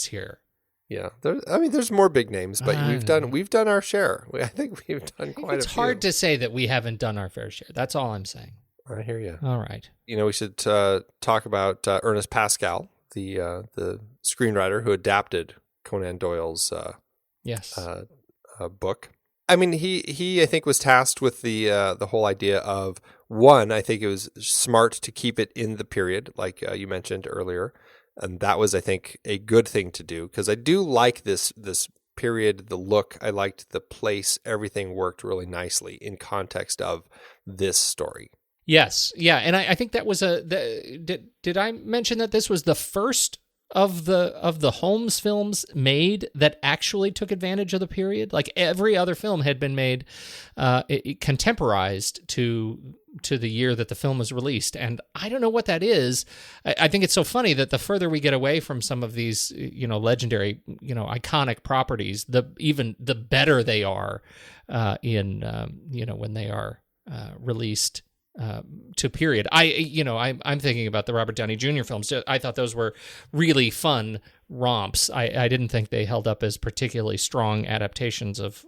Here.
Yeah, there's more big names, but we've done our share. I think we've done quite a few.
It's hard to say that we haven't done our fair share. That's all I'm saying.
I hear you.
All right.
We should talk about Ernest Pascal, the screenwriter who adapted Conan Doyle's book. I mean, he I think was tasked with the whole idea of, one, I think it was smart to keep it in the period, like you mentioned earlier, and that was, I think, a good thing to do because I do like this period, the look. I liked the place. Everything worked really nicely in context of this story.
Yes, yeah, and I think that was did I mention that this was the first of the Holmes films made that actually took advantage of the period? Like every other film had been made contemporized to the year that the film was released, and I don't know what that is. I think it's so funny that the further we get away from some of these legendary iconic properties, the better they are when they are released to period. I'm thinking about the Robert Downey Jr. films. I thought those were really fun romps. I didn't think they held up as particularly strong adaptations of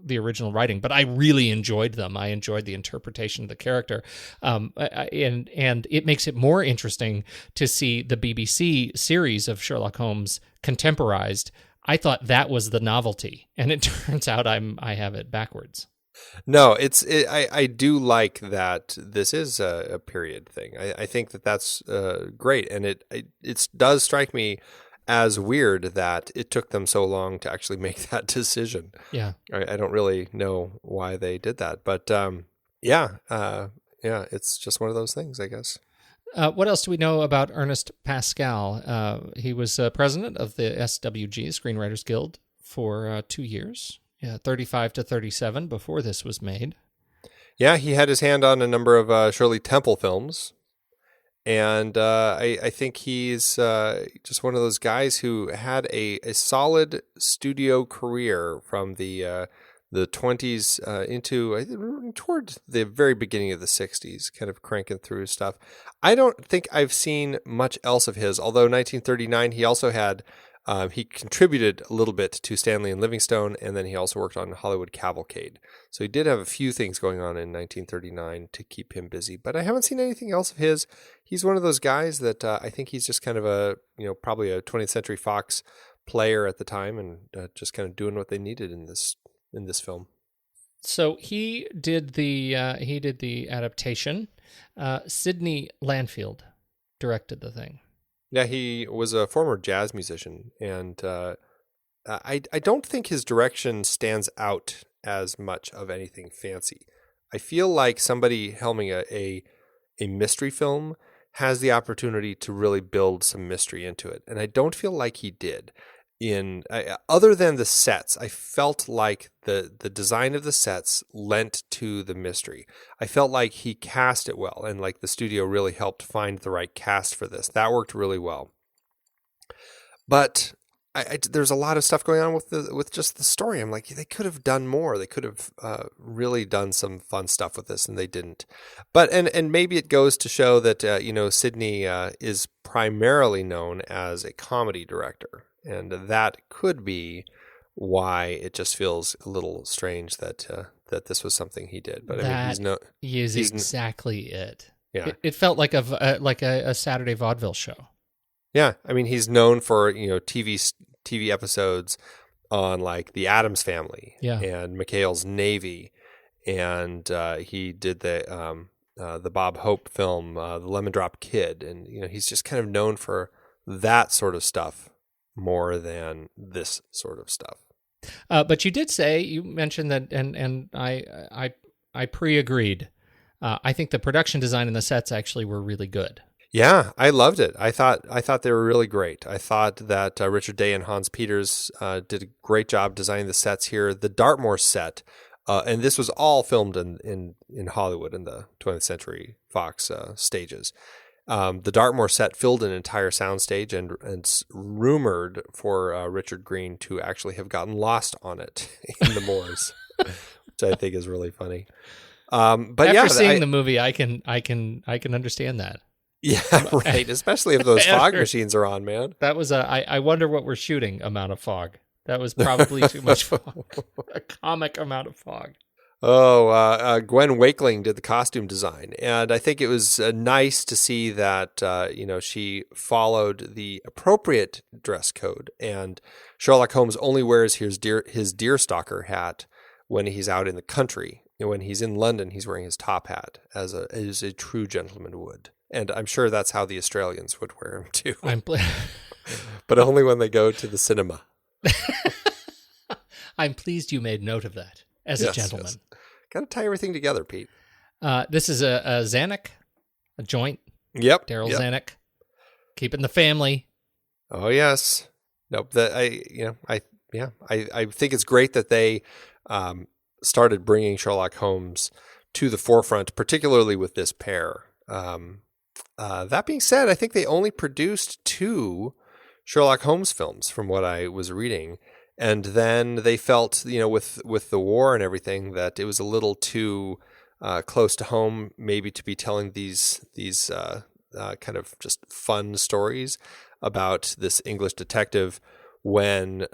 the original writing, but I really enjoyed them. I enjoyed the interpretation of the character, and it makes it more interesting to see the BBC series of Sherlock Holmes contemporized. I thought that was the novelty, and it turns out I have it backwards.
No, I do like that this is a period thing. I think that's great, and it does strike me as weird that it took them so long to actually make that decision.
Yeah,
I don't really know why they did that, but it's just one of those things, I guess.
What else do we know about Ernest Pascal? He was president of the SWG, Screenwriters Guild, for 2 years. Yeah, 35 to 37 before this was made.
Yeah, he had his hand on a number of Shirley Temple films. And I think he's just one of those guys who had a solid studio career from the 20s into toward the very beginning of the 60s, kind of cranking through stuff. I don't think I've seen much else of his, although 1939 he also had... he contributed a little bit to Stanley and Livingstone, and then he also worked on Hollywood Cavalcade. So he did have a few things going on in 1939 to keep him busy, but I haven't seen anything else of his. He's one of those guys that I think he's just kind of probably a 20th Century Fox player at the time, and just kind of doing what they needed in this film.
So he did the adaptation. Sidney Lanfield directed the thing.
Yeah, he was a former jazz musician, and I don't think his direction stands out as much of anything fancy. I feel like somebody helming a mystery film has the opportunity to really build some mystery into it, and I don't feel like he did. other than the sets, I felt like the design of the sets lent to the mystery. I felt like he cast it well, and like the studio really helped find the right cast for this. That worked really well. But there's a lot of stuff going on with just the story. I'm like, they could have done more. They could have really done some fun stuff with this, and they didn't. But and maybe it goes to show that Sidney is primarily known as a comedy director, and that could be why it just feels a little strange that this was something he did. But I mean,
he's exactly it.
Yeah,
it felt like a Saturday vaudeville show.
Yeah, I mean, he's known for TV episodes on like The Addams Family and McHale's Navy, and he did the Bob Hope film, The Lemon Drop Kid, and he's just kind of known for that sort of stuff more than this sort of stuff.
But you mentioned that, and I pre-agreed. I think the production design and the sets actually were really good.
Yeah, I loved it. I thought they were really great. I thought that Richard Day and Hans Peters did a great job designing the sets here. The Dartmoor set, and this was all filmed in Hollywood in the 20th Century Fox stages. The Dartmoor set filled an entire soundstage, and rumored for Richard Greene to actually have gotten lost on it in the moors, which I think is really funny. But
after seeing the movie, I can understand that.
Yeah, right. Especially if those fog machines are on, man.
That was I wonder what we're shooting amount of fog. That was probably too much fog. A comic amount of fog.
Oh, Gwen Wakeling did the costume design, and I think it was nice to see that she followed the appropriate dress code. And Sherlock Holmes only wears his deerstalker hat when he's out in the country. And when he's in London, he's wearing his top hat as a true gentleman would. And I'm sure that's how the Australians would wear them too. But only when they go to the cinema.
I'm pleased you made note of that as a gentleman. Yes.
Got to tie everything together, Pete.
This is a Zanuck, a joint.
Yep.
Daryl Zanuck, keeping the family.
Oh yes. Nope. I think it's great that they started bringing Sherlock Holmes to the forefront, particularly with this pair. That being said, I think they only produced 2 Sherlock Holmes films from what I was reading. And then they felt, with the war and everything, that it was a little too close to home, maybe to be telling these kind of just fun stories about this English detective when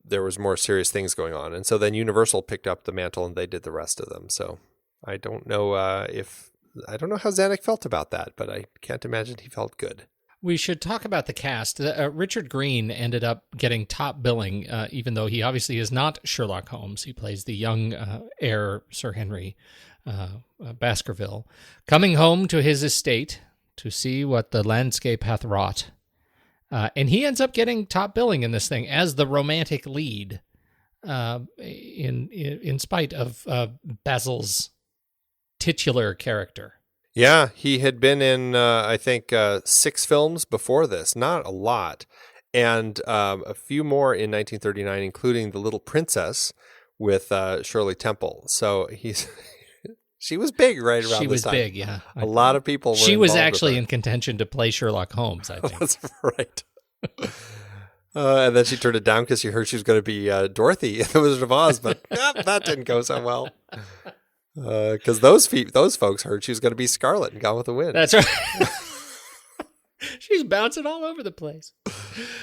there was more serious things going on. And so then Universal picked up the mantle and they did the rest of them. So I don't know I don't know how Zanuck felt about that, but I can't imagine he felt good.
We should talk about the cast. Richard Greene ended up getting top billing, even though he obviously is not Sherlock Holmes. He plays the young heir, Sir Henry Baskerville, coming home to his estate to see what the landscape hath wrought. And he ends up getting top billing in this thing as the romantic lead, in spite of Basil's titular character.
Yeah, he had been in, I think, 6 films before this. Not a lot. And a few more in 1939, including The Little Princess with Shirley Temple. So she was big right around this time. She was
big, yeah.
A lot of people were
She was actually in contention to play Sherlock Holmes, I think.
That's right. And then she turned it down because she heard she was going to be Dorothy in The Wizard of Oz, but that didn't go so well. Because those folks heard she was going to be Scarlet in Gone with the Wind.
That's right. She's bouncing all over the place.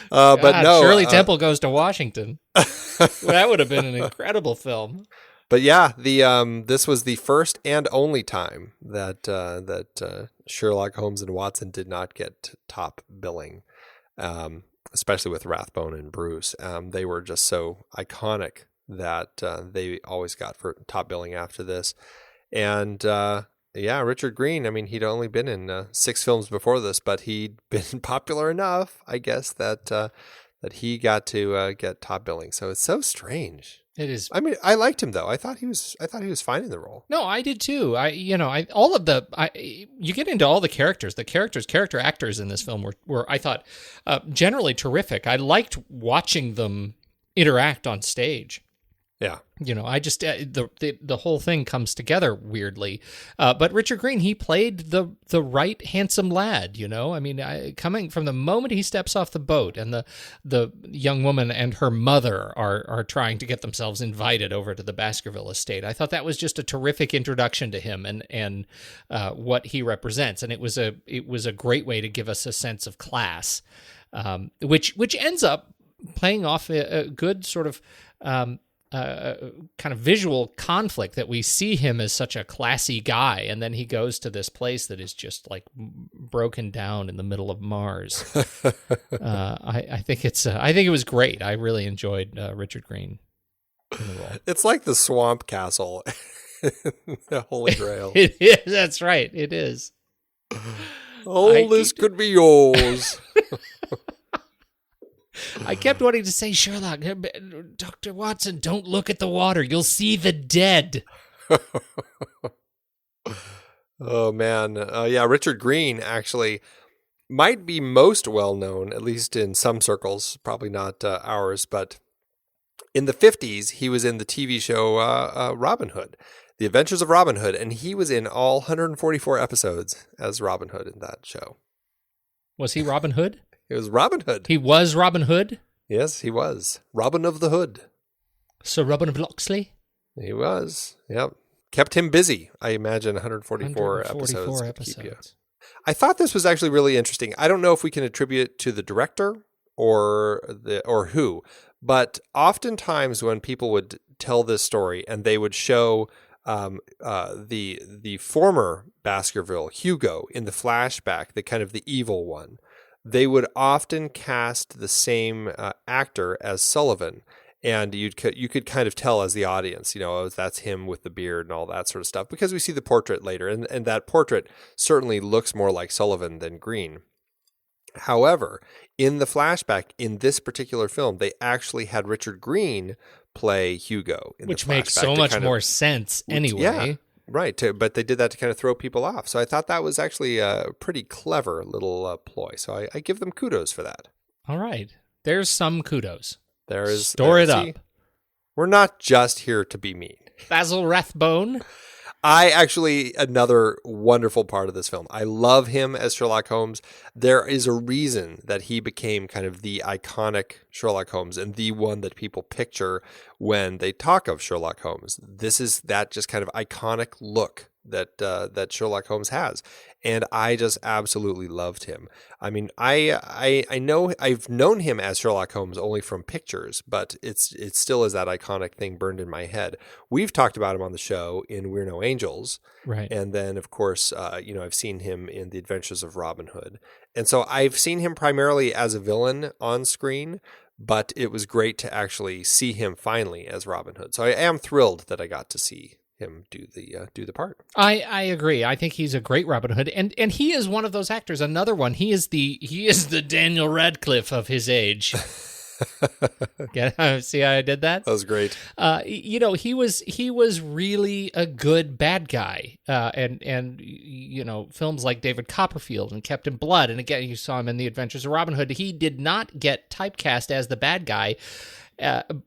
But no,
Shirley Temple Goes to Washington. That would have been an incredible film.
But yeah, this was the first and only time that Sherlock Holmes and Watson did not get top billing, especially with Rathbone and Bruce. They were just so iconic that they always got for top billing after this. And Richard Greene, I mean, he'd only been in 6 films before this, but he'd been popular enough, I guess, that he got to get top billing. So it's so strange.
It is.
I mean, I liked him though. I thought he was fine in the role.
No, I did too. You get into all the character actors in this film were I thought generally terrific. I liked watching them interact on stage.
Yeah.
I just the whole thing comes together weirdly. But Richard Greene, he played the right handsome lad. I mean, coming from the moment he steps off the boat, and the young woman and her mother are trying to get themselves invited over to the Baskerville estate. I thought that was just a terrific introduction to him and what he represents, and it was a great way to give us a sense of class, which ends up playing off a good sort of. Kind of visual conflict that we see him as such a classy guy, and then he goes to this place that is just like broken down in the middle of Mars. I think it was great. I really enjoyed Richard Greene in the role.
It's like the Swamp Castle, the Holy Grail.
It is. That's right. It is.
All this could be yours.
I kept wanting to say, Sherlock, Dr. Watson, don't look at the water. You'll see the dead.
Oh, man. Yeah, Richard Greene actually might be most well-known, at least in some circles, probably not ours, but in the 50s, he was in the TV show Robin Hood, The Adventures of Robin Hood, and he was in all 144 episodes as Robin Hood in that show.
Was he Robin Hood?
It was Robin Hood.
He was Robin Hood?
Yes, he was. Robin of the Hood.
Sir Robin of Locksley?
He was. Yep. Kept him busy, I imagine, 144 episodes. Keep you. I thought this was actually really interesting. I don't know if we can attribute it to the director or who, but oftentimes when people would tell this story and they would show the former Baskerville, Hugo, in the flashback, the kind of the evil one, they would often cast the same actor as Sullivan, and you could kind of tell as the audience, that's him with the beard and all that sort of stuff, because we see the portrait later, and that portrait certainly looks more like Sullivan than Greene. However, in the flashback, in this particular film, they actually had Richard Greene play Hugo.
Which makes so much more sense anyway.
Yeah. Right, but they did that to kind of throw people off. So I thought that was actually a pretty clever little ploy. So I give them kudos for that.
All right. There's some kudos.
There is.
Store it up.
We're not just here to be mean.
Basil Rathbone.
Another wonderful part of this film. I love him as Sherlock Holmes. There is a reason that he became kind of the iconic Sherlock Holmes and the one that people picture when they talk of Sherlock Holmes. This is that just kind of iconic look that Sherlock Holmes has. And I just absolutely loved him. I mean, I know I've known him as Sherlock Holmes only from pictures, but it still is that iconic thing burned in my head. We've talked about him on the show in We're No Angels.
Right.
And then, of course, I've seen him in The Adventures of Robin Hood. And so I've seen him primarily as a villain on screen, but it was great to actually see him finally as Robin Hood. So I am thrilled that I got to see him do the part.
I agree. I think he's a great Robin Hood, and he is one of those actors. Another one. He is the Daniel Radcliffe of his age. See how I did that?
That was great.
He was really a good bad guy, and films like David Copperfield and Captain Blood, and again you saw him in The Adventures of Robin Hood. He did not get typecast as the bad guy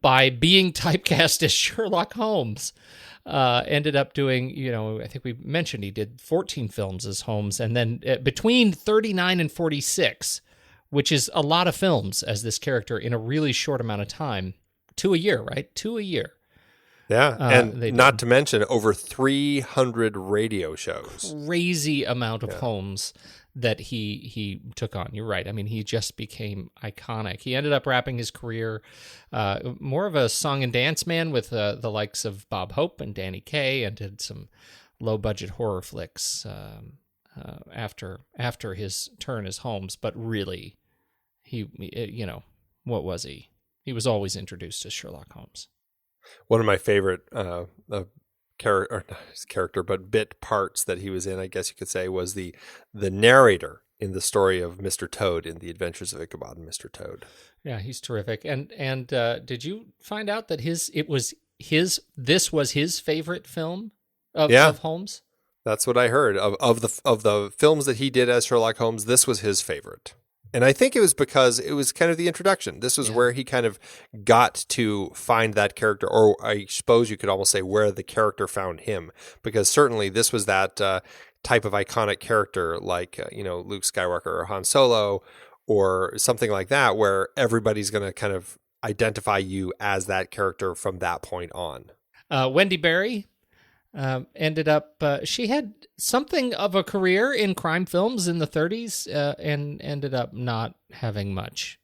by being typecast as Sherlock Holmes. Ended up doing, I think we mentioned he did 14 films as Holmes, and then between 39 and 46, which is a lot of films as this character in a really short amount of time. 2 a year, right? 2 a year.
Yeah, and not to mention over 300 radio shows.
Crazy amount of Holmes that he took on. You're right. I mean, he just became iconic. He ended up wrapping his career more of a song and dance man with the likes of Bob Hope and Danny Kaye, and did some low-budget horror flicks after his turn as Holmes. But really, what was he? He was always introduced as Sherlock Holmes.
One of my favorite bit parts that he was in, I guess you could say, was the narrator in the story of Mr. Toad in The Adventures of Ichabod and Mr. Toad.
Yeah, he's terrific. And did you find out that this was his favorite film of Holmes?
That's what I heard. Of the films that he did as Sherlock Holmes, this was his favorite. And I think it was because it was kind of the introduction. This was where he kind of got to find that character, or I suppose you could almost say where the character found him, because certainly this was that type of iconic character like, Luke Skywalker or Han Solo or something like that, where everybody's going to kind of identify you as that character from that point on.
Wendy Barrie ended up, she had something of a career in crime films in the 30s and ended up not having much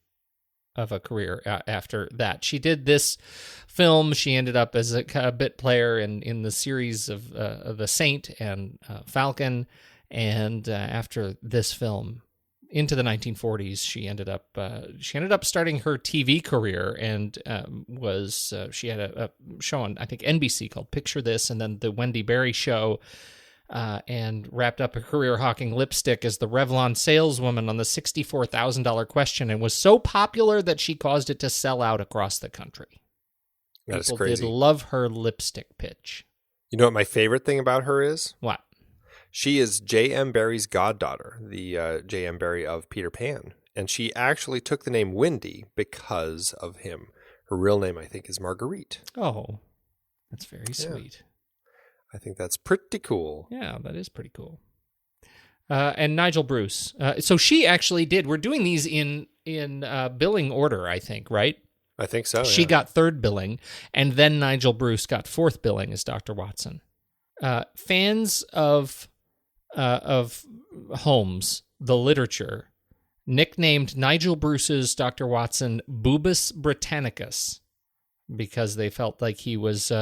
of a career after that. She did this film. She ended up as a bit player in the series of The Saint and Falcon. And after this film, into the 1940s, she ended up starting her TV career and she had a show on, I think, NBC called Picture This, and then the Wendy Barrie Show, and wrapped up her career hawking lipstick as the Revlon saleswoman on the $64,000 Question, and was so popular that she caused it to sell out across the country.
That is
People
crazy.
did love her lipstick pitch.
You know what my favorite thing about her is?
What?
She is J.M. Barrie's goddaughter, the J.M. Barrie of Peter Pan. And she actually took the name Wendy because of him. Her real name, I think, is Marguerite.
Oh, that's very sweet.
I think that's pretty cool.
Yeah, that is pretty cool. And Nigel Bruce. So she actually did. We're doing these in billing order, I think, right?
I think so.
She got third billing, and then Nigel Bruce got fourth billing as Dr. Watson. Fans of Holmes, the literature, nicknamed Nigel Bruce's Dr. Watson Bubus Britannicus, because they felt like he was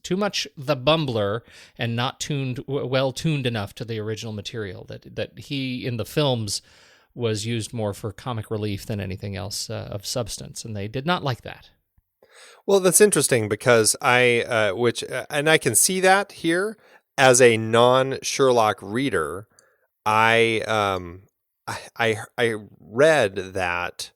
too much the bumbler and not well tuned enough to the original material. That he in the films was used more for comic relief than anything else of substance, and they did not like that.
Well, that's interesting because I can see that here as a non-Sherlock reader. I read that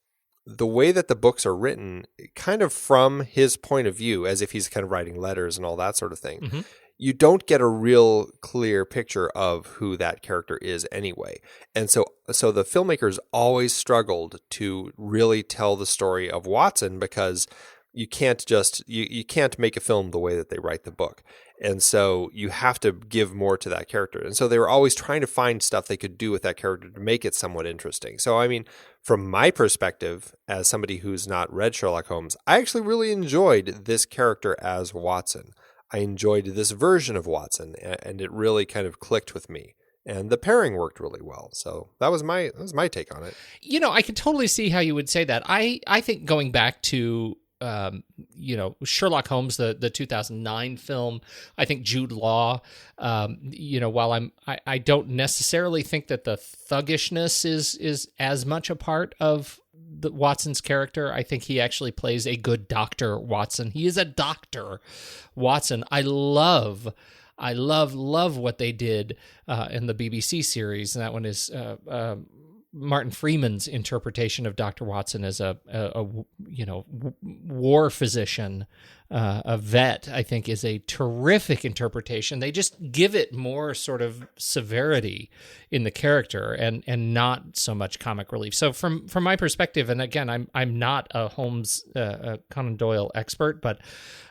the way that the books are written, kind of from his point of view, as if he's kind of writing letters and all that sort of thing,
Mm-hmm.
you don't get a real clear picture of who that character is anyway. And so the filmmakers always struggled to really tell the story of Watson, because you can't just you can't make a film the way that they write the book. And so you have to give more to that character. And so they were always trying to find stuff they could do with that character to make it somewhat interesting. So, I mean, from my perspective, as somebody who's not read Sherlock Holmes, I actually really enjoyed this character as Watson. I enjoyed this version of Watson, and it really kind of clicked with me. And the pairing worked really well. So that was my take on it.
You know, I can totally see how you would say that. I think going back to Sherlock Holmes, the 2009 film, I think Jude Law, while I don't necessarily think that the thuggishness is as much a part of the Watson's character. I think he actually plays a good Dr. Watson. He is a Dr. Watson. I love what they did in the BBC series, and that one is Martin Freeman's interpretation of Dr. Watson as a war physician, a vet, I think is a terrific interpretation. They just give it more sort of severity in the character and not so much comic relief. So from my perspective, and again, I'm not a Holmes Conan Doyle expert, but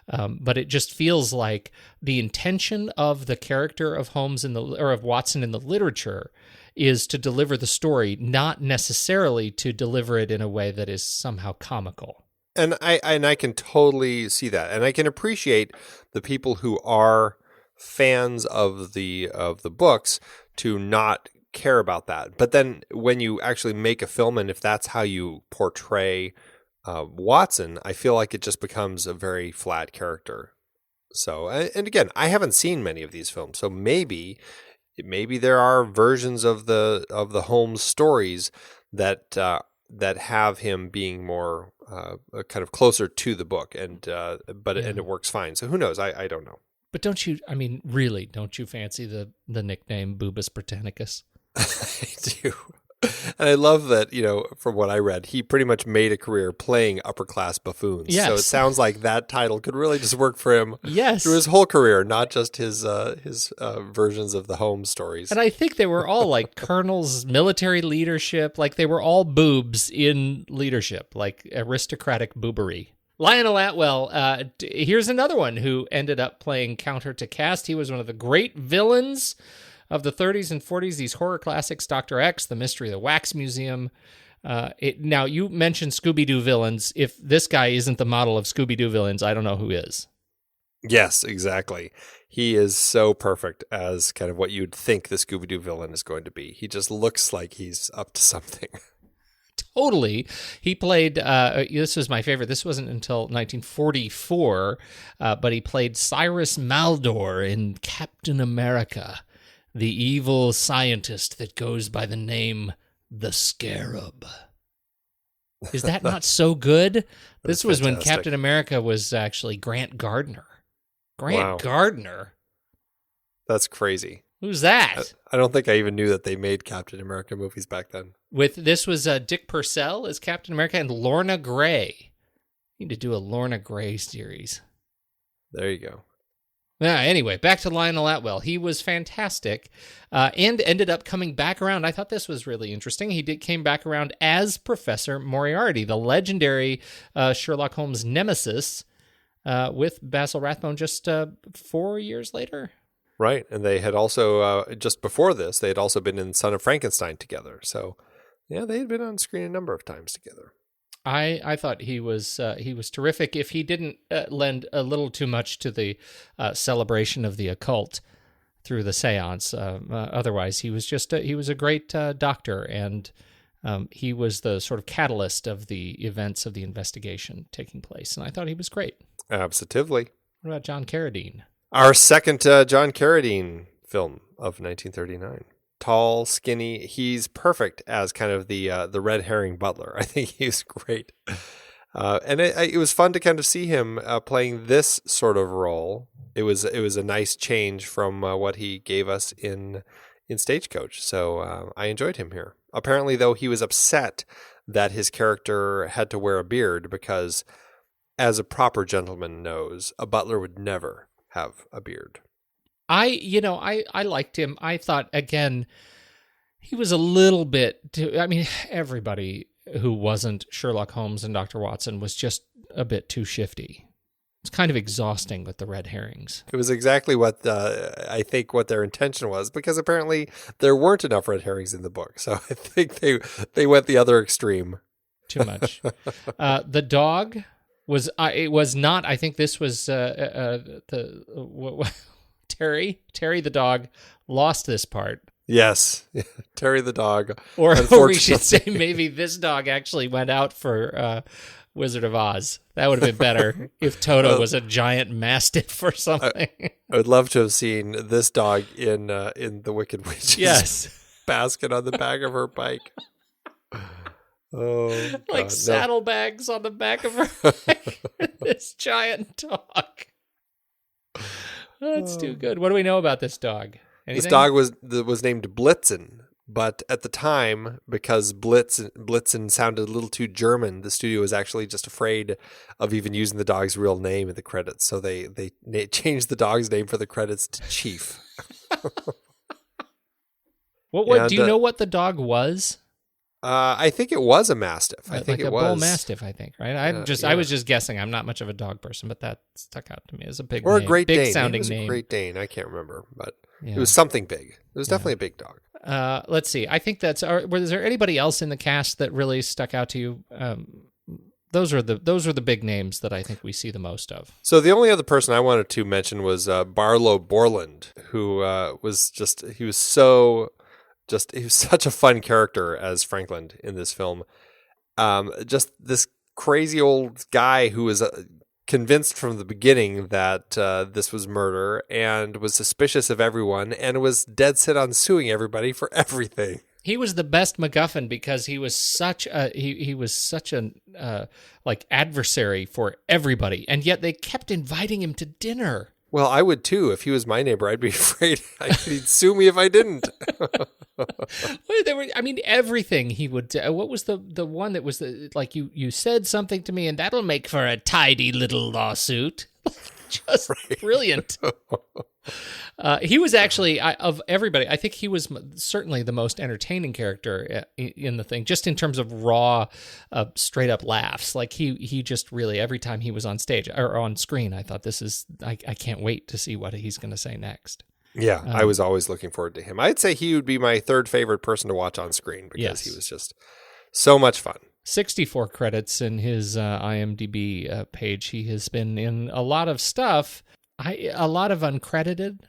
it just feels like the intention of the character of Holmes of Watson in the literature is to deliver the story, not necessarily to deliver it in a way that is somehow comical.
And I can totally see that, and I can appreciate the people who are fans of the books to not care about that. But then when you actually make a film, and if that's how you portray Watson, I feel like it just becomes a very flat character. So, and again, I haven't seen many of these films, so maybe there are versions of the Holmes stories that have him being more kind of closer to the book, and it works fine. So who knows? I don't know.
But don't you fancy the nickname Bubus Britannicus?
I do. And I love that, from what I read, he pretty much made a career playing upper-class buffoons.
Yes.
So it sounds like that title could really just work for him through his whole career, not just his versions of the Holmes stories.
And I think they were all like colonels, military leadership, like they were all boobs in leadership, like aristocratic boobery. Lionel Atwill, here's another one who ended up playing counter to cast. He was one of the great villains of the 30s and 40s, these horror classics, Dr. X, The Mystery of the Wax Museum. Now, you mentioned Scooby-Doo villains. If this guy isn't the model of Scooby-Doo villains, I don't know who is.
Yes, exactly. He is so perfect as kind of what you'd think the Scooby-Doo villain is going to be. He just looks like he's up to something.
Totally. He played, this was my favorite, this wasn't until 1944, but he played Cyrus Maldor in Captain America, the evil scientist that goes by the name The Scarab. Is that not so good? This was fantastic. When Captain America was actually Grant Gardner. Gardner?
That's crazy.
Who's that?
I don't think I even knew that they made Captain America movies back then.
This was Dick Purcell as Captain America and Lorna Gray. Need to do a Lorna Gray series.
There you go.
Anyway, back to Lionel Atwill. He was fantastic and ended up coming back around. I thought this was really interesting. He came back around as Professor Moriarty, the legendary Sherlock Holmes nemesis with Basil Rathbone just 4 years later.
Right, and they had also, just before this, they had also been in Son of Frankenstein together. So, yeah, they had been on screen a number of times together.
I thought he was terrific. If he didn't lend a little too much to the celebration of the occult through the seance, otherwise he was he was a great doctor, and he was the sort of catalyst of the events of the investigation taking place. And I thought he was great.
Absolutely.
What about John Carradine?
Our second John Carradine film of 1939. Tall, skinny. He's perfect as kind of the red herring butler. I think he's great. And it was fun to kind of see him playing this sort of role. It was a nice change from what he gave us in Stagecoach. So I enjoyed him here. Apparently, though, he was upset that his character had to wear a beard because, as a proper gentleman knows, a butler would never have a beard.
I liked him. I thought, again, he was a little bit everybody who wasn't Sherlock Holmes and Dr. Watson was just a bit too shifty. It's kind of exhausting with the red herrings.
It was exactly what I think what their intention was, because apparently there weren't enough red herrings in the book. So I think they went the other extreme.
Too much. The dog was, it was not, I think this was Terry the dog lost this part.
Yes, Terry the dog.
Or we should say maybe this dog actually went out for Wizard of Oz. That would have been better if Toto was a giant mastiff or something.
I would love to have seen this dog in the Wicked Witch's basket on the back of her bike. Oh,
like saddlebags on the back of her bike. This giant dog. That's too good. What do we know about this dog? Anything?
This dog was named Blitzen, but at the time, because Blitzen sounded a little too German, the studio was actually just afraid of even using the dog's real name in the credits, so they changed the dog's name for the credits to Chief.
What do you know what the dog was?
I think it was a mastiff. I think
like
it was
a bull mastiff. I think, right? I was just guessing. I'm not much of a dog person, but that stuck out to me as a big
or
name.
a Great
big
Dane.
sounding
It was
name.
a Great Dane. I can't remember, but it was something big. It was definitely a big dog.
Let's see. I think was there anybody else in the cast that really stuck out to you? Those are the big names that I think we see the most of.
So the only other person I wanted to mention was Barlowe Borland, who was such a fun character as Franklin in this film. Just this crazy old guy who was convinced from the beginning that this was murder and was suspicious of everyone and was dead set on suing everybody for everything.
He was the best MacGuffin because he was such a like adversary for everybody, and yet they kept inviting him to dinner.
Well, I would too. If he was my neighbor, I'd be afraid he'd sue me if I didn't.
Everything he would. What was the one that was like you said something to me and that'll make for a tidy little lawsuit. Just brilliant. He was actually, of everybody, I think he was certainly the most entertaining character in the thing, just in terms of raw, straight up laughs. Like he just really, every time he was on stage or on screen, I thought I can't wait to see what he's going to say next.
Yeah, I was always looking forward to him. I'd say he would be my third favorite person to watch on screen because he was just so much fun. 64
credits in his IMDb page. He has been in a lot of stuff, a lot of uncredited.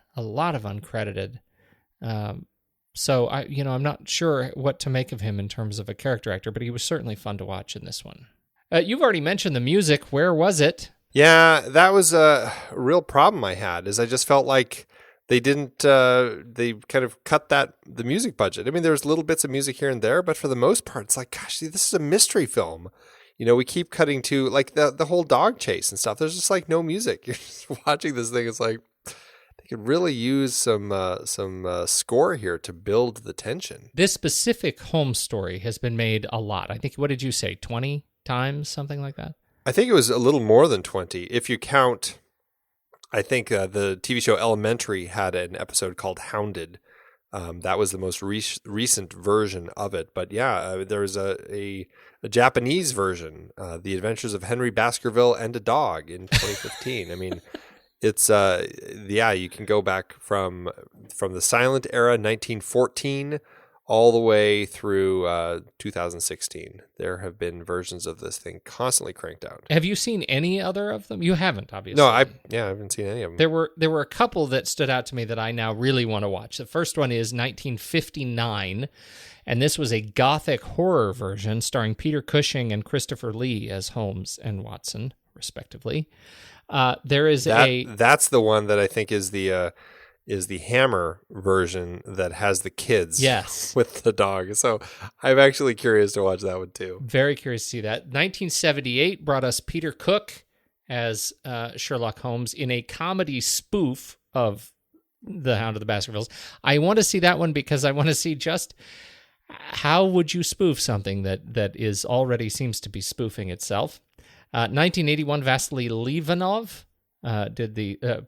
So I'm not sure what to make of him in terms of a character actor, but he was certainly fun to watch in this one. You've already mentioned the music. Where was it?
Yeah, that was a real problem I had, is I just felt like they didn't, they kind of cut the music budget. I mean, there's little bits of music here and there, but for the most part, it's like, gosh, this is a mystery film. We keep cutting to like the whole dog chase and stuff. There's just like no music. You're just watching this thing. It's like, they could really use some score here to build the tension.
This specific Holmes story has been made a lot. I think, what did you say, 20 times, something like that?
I think it was a little more than 20. If you count, I think the TV show Elementary had an episode called Hounded. That was the most recent version of it. But yeah, there's a Japanese version, The Adventures of Henry Baskerville and a Dog in 2015. I mean, it's you can go back from the silent era, 1914, all the way through 2016. There have been versions of this thing constantly cranked out.
Have you seen any other of them? You haven't, obviously.
No, I haven't seen any of them.
There were a couple that stood out to me that I now really want to watch. The first one is 1959, and this was a gothic horror version starring Peter Cushing and Christopher Lee as Holmes and Watson, respectively. There is
that's the one that I think is the Hammer version that has the kids with the dog. So I'm actually curious to watch that one too.
Very curious to see that. 1978 brought us Peter Cook as Sherlock Holmes in a comedy spoof of The Hound of the Baskervilles. I want to see that one because I want to see just how would you spoof something that is already seems to be spoofing itself. 1981, Vasily Livanov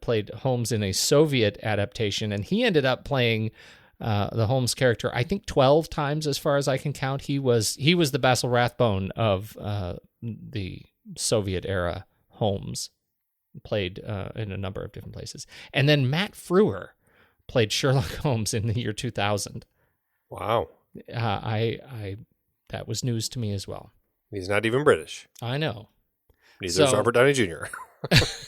played Holmes in a Soviet adaptation, and he ended up playing the Holmes character, I think 12 times as far as I can count. He was the Basil Rathbone of the Soviet era Holmes, played in a number of different places. And then Matt Frewer played Sherlock Holmes in the year 2000.
Wow.
That was news to me as well.
He's not even British.
I know.
Neither is Robert Downey Jr.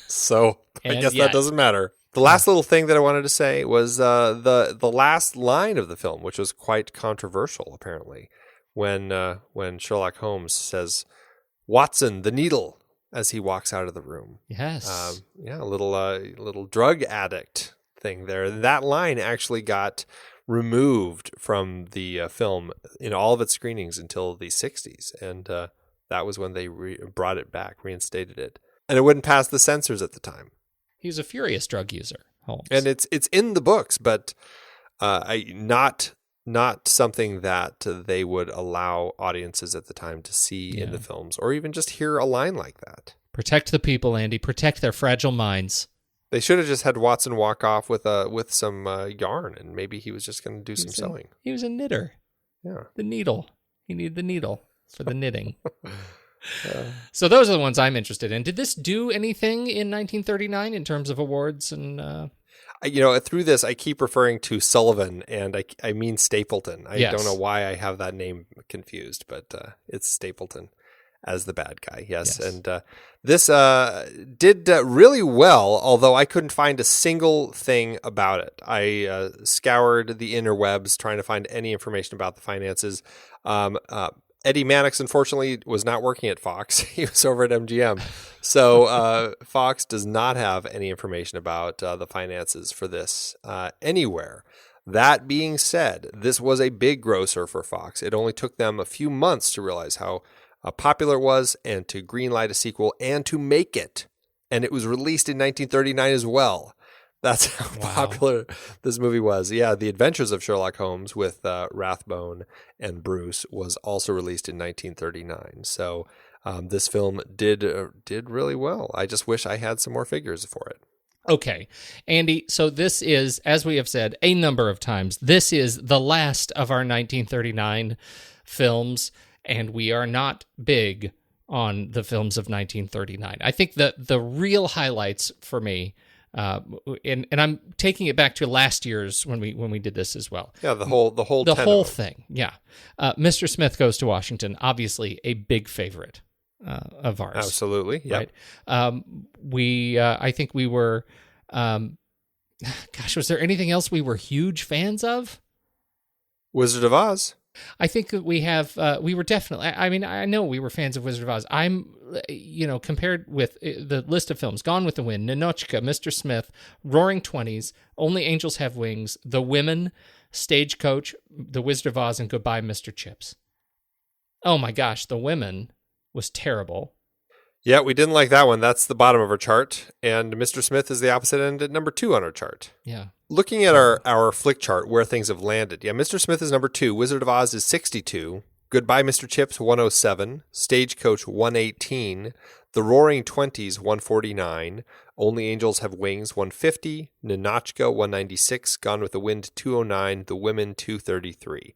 So I guess that doesn't matter. The last little thing that I wanted to say was the last line of the film, which was quite controversial, apparently, when Sherlock Holmes says, "Watson, the needle," as he walks out of the room.
Yes.
A little drug addict thing there. That line actually got removed from the film in all of its screenings until the 60s, and that was when they brought it back, reinstated it. And it wouldn't pass the censors at the time.
He was a furious drug user, Holmes.
And it's in the books, but not something that they would allow audiences at the time to see in the films, or even just hear a line like that.
Protect the people, Andy. Protect their fragile minds.
They should have just had Watson walk off with some yarn, and maybe he was just going to do some sewing.
He was a knitter.
Yeah.
The needle. He needed the needle for the knitting. So those are the ones I'm interested in. Did this do anything in 1939 in terms of awards? And
through this, I keep referring to Sullivan, and I mean Stapleton. I don't know why I have that name confused, but it's Stapleton as the bad guy. Yes. And this did really well, although I couldn't find a single thing about it. I scoured the interwebs trying to find any information about the finances. Eddie Mannix, unfortunately, was not working at Fox. He was over at MGM. So Fox does not have any information about the finances for this anywhere. That being said, this was a big grosser for Fox. It only took them a few months to realize how popular it was and to greenlight a sequel and to make it and it was released in 1939 as well. That's how popular this movie was. Yeah, The Adventures of Sherlock Holmes with Rathbone and Bruce was also released in 1939. So this film did really well. I just wish I had some more figures for it.
Okay, Andy, so this is, as we have said a number of times, this is the last of our 1939 films, and we are not big on the films of 1939. I think the real highlights for me, and I'm taking it back to last year's when we did this as well.
Yeah, the whole
thing. Yeah, Mr. Smith Goes to Washington, obviously a big favorite of ours.
Absolutely, yeah.
Right. I think we were. Gosh, was there anything else we were huge fans of?
Wizard of Oz.
I think that we have, we were definitely, I mean, I know we were fans of Wizard of Oz. I'm, compared with the list of films, Gone with the Wind, Ninotchka, Mr. Smith, Roaring Twenties, Only Angels Have Wings, The Women, Stagecoach, The Wizard of Oz, and Goodbye, Mr. Chips. Oh my gosh, The Women was terrible.
Yeah, we didn't like that one. That's the bottom of our chart. And Mr. Smith is the opposite end at number 2 on our chart.
Yeah.
Looking at our flick chart, where things have landed. Yeah, Mr. Smith is number 2. Wizard of Oz is 62. Goodbye, Mr. Chips, 107. Stagecoach, 118. The Roaring Twenties, 149. Only Angels Have Wings, 150. Ninotchka, 196. Gone with the Wind, 209. The Women, 233.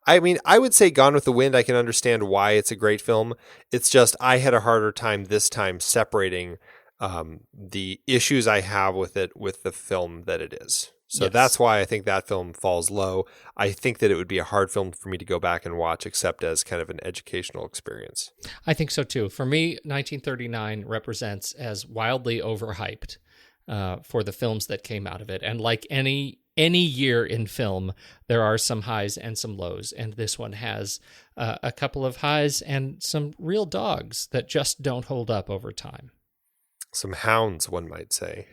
I mean, I would say Gone with the Wind, I can understand why it's a great film. It's just I had a harder time this time separating the issues I have with it with the film that it is. So
Yes.
That's why I think that film falls low. I think that it would be a hard film for me to go back and watch, except as kind of an educational experience.
I think so too. For me, 1939 represents as wildly overhyped for the films that came out of it. And like any year in film, there are some highs and some lows, and this one has a couple of highs and some real dogs that just don't hold up over time.
Some hounds, one might say.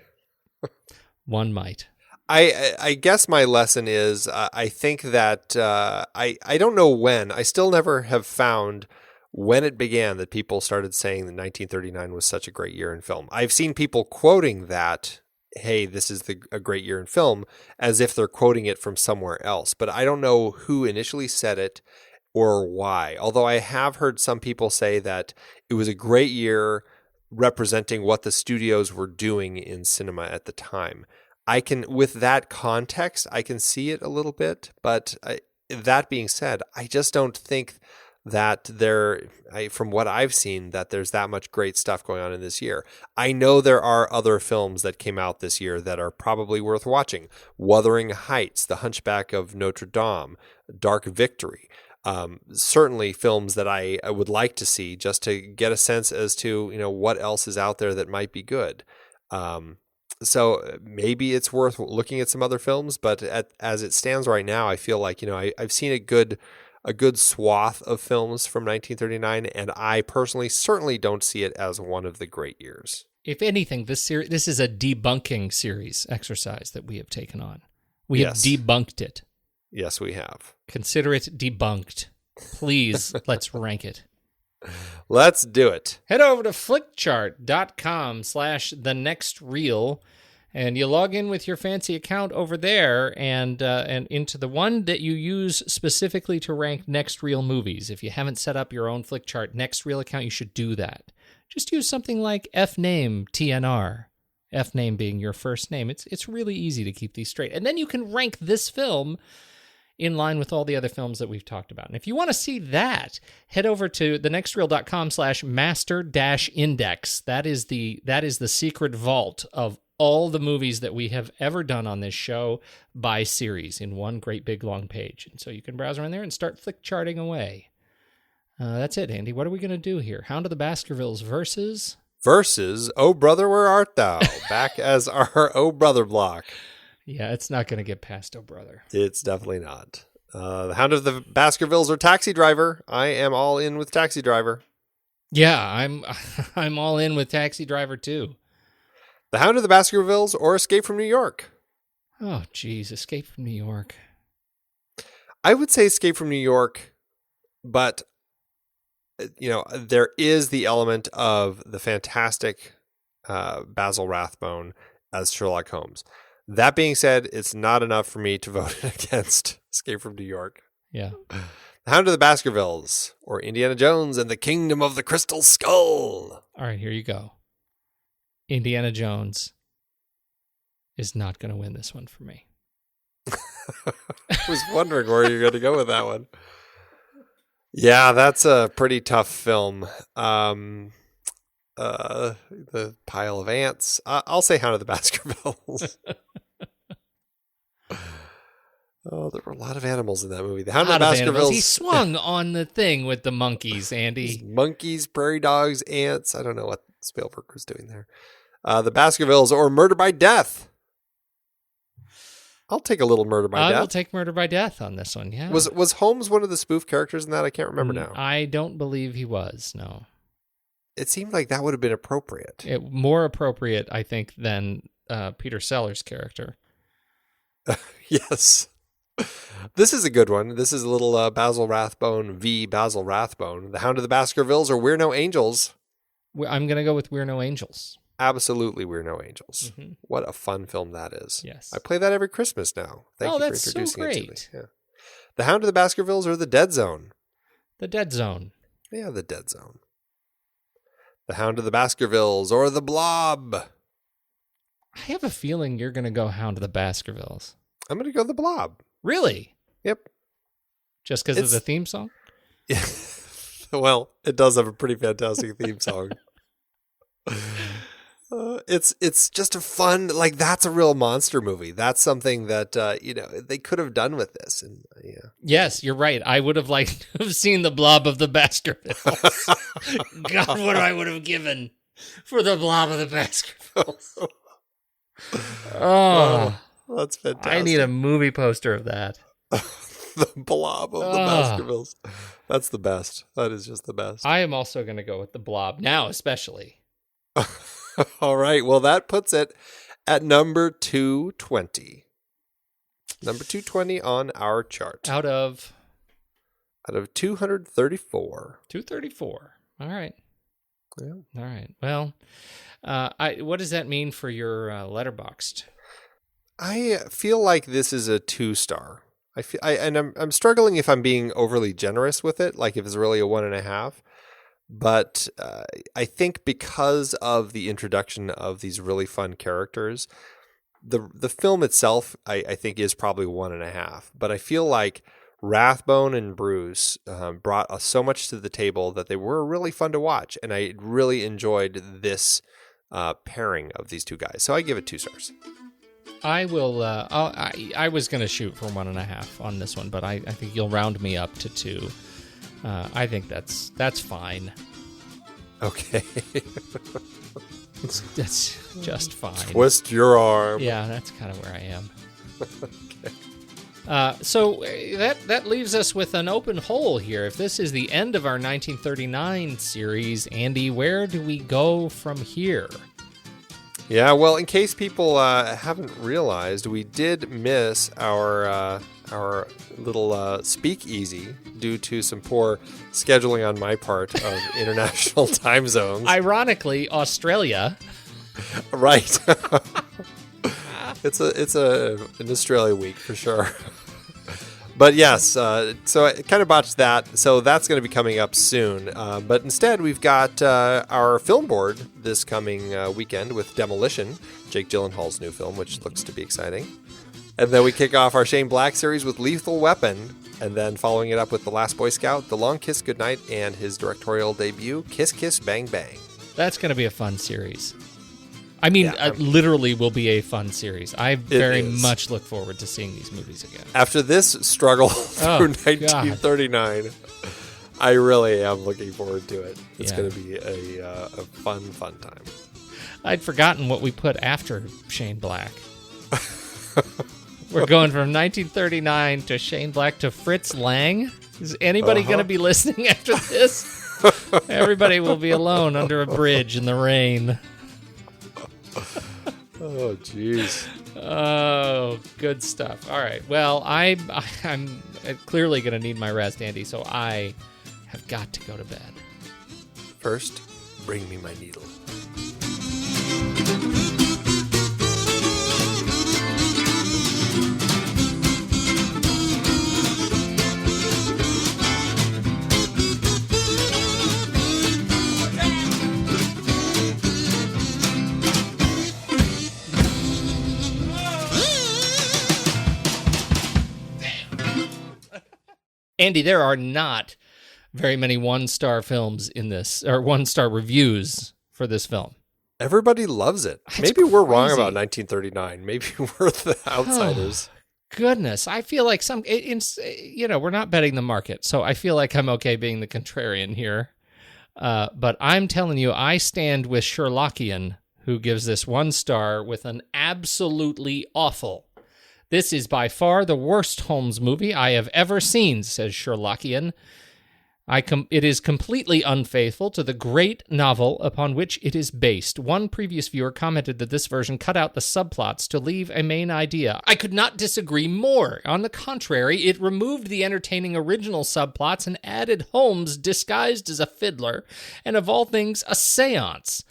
One might.
I guess my lesson is I think that I don't know when. I still never have found when it began that people started saying that 1939 was such a great year in film. I've seen people quoting that, hey, this is a great year in film, as if they're quoting it from somewhere else. But I don't know who initially said it or why. Although I have heard some people say that it was a great year representing what the studios were doing in cinema at the time. With that context, I can see it a little bit. But that being said, I just don't think that from what I've seen, that there's that much great stuff going on in this year. I know there are other films that came out this year that are probably worth watching. Wuthering Heights, The Hunchback of Notre Dame, Dark Victory. Certainly films that I would like to see just to get a sense as to, what else is out there that might be good. So maybe it's worth looking at some other films, but as it stands right now, I feel like, I've seen a good swath of films from 1939, and I personally certainly don't see it as one of the great years.
If anything, this is a debunking series exercise that we have taken on. We have debunked it.
Yes, we have.
Consider it debunked. Please, let's rank it.
Let's do it.
Head over to flickchart.com/thenextreel, and you log in with your fancy account over there and into the one that you use specifically to rank Next Reel movies. If you haven't set up your own Flickchart Next Reel account, you should do that. Just use something like FNAME TNR. FNAME being your first name. It's really easy to keep these straight. And then you can rank this film in line with all the other films that we've talked about. And if you want to see that, head over to thenextreel.com/master-index. That is the secret vault of all the movies that we have ever done on this show by series in one great big long page. And so you can browse around there and start flick charting away. That's it, Andy. What are we going to do here? Hound of the Baskervilles versus Oh Brother, Where Art Thou? Back as our Oh Brother block. Yeah, it's not going to get past Oh Brother.
It's definitely not. The Hound of the Baskervilles or Taxi Driver. I am all in with Taxi Driver.
Yeah, I'm all in with Taxi Driver too.
The Hound of the Baskervilles or Escape from New York.
Oh, geez, Escape from New York.
I would say Escape from New York, but there is the element of the fantastic Basil Rathbone as Sherlock Holmes. That being said, it's not enough for me to vote against Escape from New York.
Yeah.
The Hound of the Baskervilles, or Indiana Jones and the Kingdom of the Crystal Skull.
All right, here you go. Indiana Jones is not going to win this one for me.
I was wondering where you're going to go with that one. Yeah, that's a pretty tough film. The Pile of Ants. I'll say Hound of the Baskervilles. Oh, there were a lot of animals in that movie. The Hound of the Baskervilles.
He swung on the thing with the monkeys, Andy.
Monkeys, prairie dogs, ants. I don't know what Spielberg was doing there. The Baskervilles or Murder by Death. I'll take a little Murder by Death.
I will take Murder by Death on this one, yeah.
Was Holmes one of the spoof characters in that? I can't remember now.
I don't believe he was, no.
It seemed like that would have been appropriate.
More appropriate, I think, than Peter Sellers' character.
Yes. This is a good one. This is a little Basil Rathbone v. Basil Rathbone. The Hound of the Baskervilles or We're No Angels.
I'm going to go with We're No Angels.
Absolutely, We're No Angels.
Mm-hmm.
What a fun film that is.
Yes.
I play that every Christmas now. Thank you for
that's
introducing
so
it
great.
to me. Yeah. The Hound of the Baskervilles or The Dead Zone.
The Dead Zone.
Yeah, The Dead Zone. The Hound of the Baskervilles or The Blob.
I have a feeling you're going to go Hound of the Baskervilles.
I'm going to go The Blob.
Really?
Yep.
Just because of the theme song?
Yeah. Well, it does have a pretty fantastic theme song. It's just a fun, like, that's a real monster movie. That's something that they could have done with this. And yeah.
Yes, you're right. I would have liked to have seen The Blob of the Baskervilles. God, what I would have given for The Blob of the Baskervilles. Oh,
that's fantastic.
I need a movie poster of that.
The Blob of the Baskervilles. That's the best. That is just the best.
I am also going to go with The Blob now, especially.
All right. Well, that puts it at number 220. Number 220 on our chart.
Out of
234.
234. All right.
Yeah.
All right. Well, what does that mean for your Letterboxd?
I feel like this is a 2-star. I'm struggling if I'm being overly generous with it, like if it's really a 1.5. But I think because of the introduction of these really fun characters, the film itself, I think, is probably 1.5. But I feel like Rathbone and Bruce brought so much to the table that they were really fun to watch. And I really enjoyed this pairing of these two guys. So I give it 2 stars.
I will. I was going to shoot for 1.5 on this one, but I think you'll round me up to 2. I think that's fine.
Okay.
That's just fine.
Twist your arm.
Yeah, that's kind of where I am. Okay. So that leaves us with an open hole here. If this is the end of our 1939 series, Andy, where do we go from here?
Yeah, well, in case people haven't realized, we did miss our little speakeasy due to some poor scheduling on my part of international time zones.
Ironically, Australia.
Right. It's an Australia week for sure. But yes, so I kind of botched that. So that's going to be coming up soon. But instead, we've got our film board this coming weekend with Demolition, Jake Gyllenhaal's new film, which looks to be exciting. And then we kick off our Shane Black series with Lethal Weapon. And then following it up with The Last Boy Scout, The Long Kiss Goodnight, and his directorial debut, Kiss Kiss Bang Bang. That's
going to be a fun series. I mean, literally will be a fun series. I very much look forward to seeing these movies again.
After this struggle through 1939, I really am looking forward to it. It's going to be a fun time.
I'd forgotten what we put after Shane Black. We're going from 1939 to Shane Black to Fritz Lang. Is anybody going to be listening after this? Everybody will be alone under a bridge in the rain.
Oh, jeez.
Oh, good stuff. All right. Well, I'm clearly going to need my rest, Andy, so I have got to go to bed.
First, bring me my needle.
Andy, there are not very many one-star films in this, or one-star reviews for this film.
Everybody loves it.
That's
Maybe we're wrong
crazy.
about 1939. Maybe we're the outsiders.
Goodness, I feel like we're not betting the market, so I feel like I'm okay being the contrarian here. But I'm telling you, I stand with Sherlockian, who gives this 1 star with an absolutely awful. This is by far the worst Holmes movie I have ever seen, says Sherlockian. It is completely unfaithful to the great novel upon which it is based. One previous viewer commented that this version cut out the subplots to leave a main idea. I could not disagree more. On the contrary, it removed the entertaining original subplots and added Holmes disguised as a fiddler, and of all things, a seance.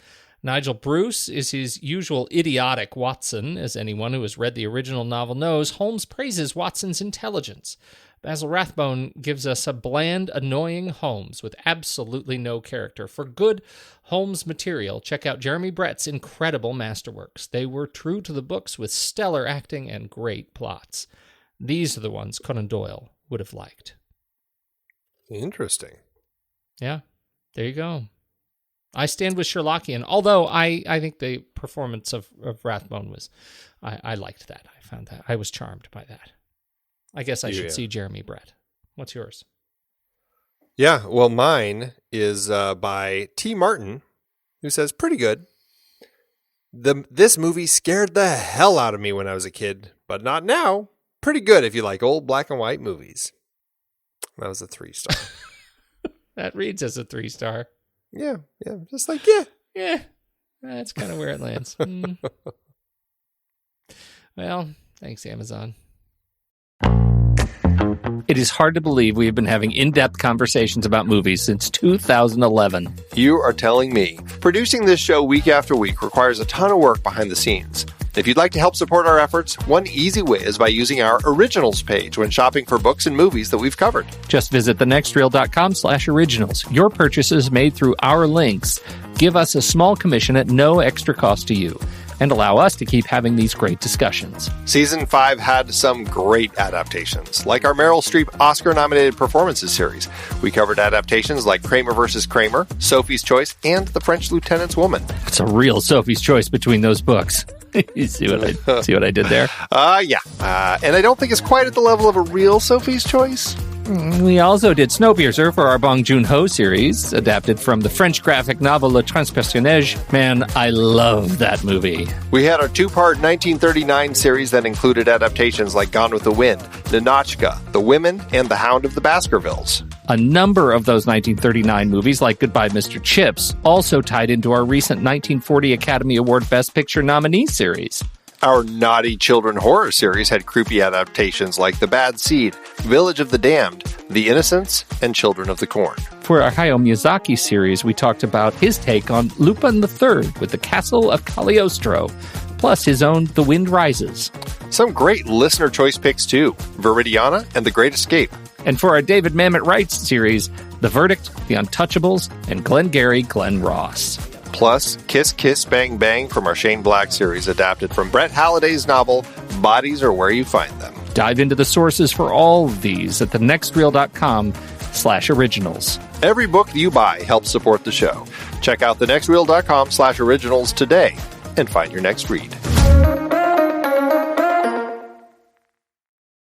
Nigel Bruce is his usual idiotic Watson. As anyone who has read the original novel knows, Holmes praises Watson's intelligence. Basil Rathbone gives us a bland, annoying Holmes with absolutely no character. For good Holmes material, check out Jeremy Brett's incredible masterworks. They were true to the books with stellar acting and great plots. These are the ones Conan Doyle would have liked.
Interesting.
Yeah, there you go. I stand with Sherlockian, although I think the performance of Rathbone was, I liked that. I found that. I was charmed by that. I guess I should see Jeremy Brett. What's yours?
Yeah, well, mine is by T. Martin, who says, pretty good. This movie scared the hell out of me when I was a kid, but not now. Pretty good if you like old black and white movies. That was a 3-star.
That reads as a 3-star.
Yeah, just like,
Yeah, that's kind of where it lands. Well, thanks, Amazon.
It is hard to believe we have been having in-depth conversations about movies since 2011.
You are telling me. Producing this show week after week requires a ton of work behind the scenes. If you'd like to help support our efforts, one easy way is by using our originals page when shopping for books and movies that we've covered.
Just visit thenextreel.com/originals. Your purchases made through our links give us a small commission at no extra cost to you and allow us to keep having these great discussions.
Season 5 had some great adaptations, like our Meryl Streep Oscar-nominated performances series. We covered adaptations like Kramer vs. Kramer, Sophie's Choice, and The French Lieutenant's Woman.
It's a real Sophie's Choice between those books. You see what I did there?
Yeah. And I don't think it's quite at the level of a real Sophie's Choice.
We also did Snowpiercer for our Bong Joon-ho series, adapted from the French graphic novel Le Transpersonnage. Man, I love that movie.
We had our 2-part 1939 series that included adaptations like Gone with the Wind, Ninotchka, The Women, and The Hound of the Baskervilles.
A number of those 1939 movies, like Goodbye, Mr. Chips, also tied into our recent 1940 Academy Award Best Picture nominee series.
Our naughty children horror series had creepy adaptations like The Bad Seed, Village of the Damned, The Innocents, and Children of the Corn.
For our Hayao Miyazaki series, we talked about his take on Lupin III with The Castle of Cagliostro, plus his own The Wind Rises.
Some great listener choice picks too, Viridiana and The Great Escape.
And for our David Mamet Wright series, The Verdict, The Untouchables, and Glengarry Glen Ross.
Plus, Kiss Kiss Bang Bang from our Shane Black series, adapted from Brett Halliday's novel, Bodies Are Where You Find Them.
Dive into the sources for all of these at thenextreel.com/originals.
Every book you buy helps support the show. Check out thenextreel.com/originals today and find your next read.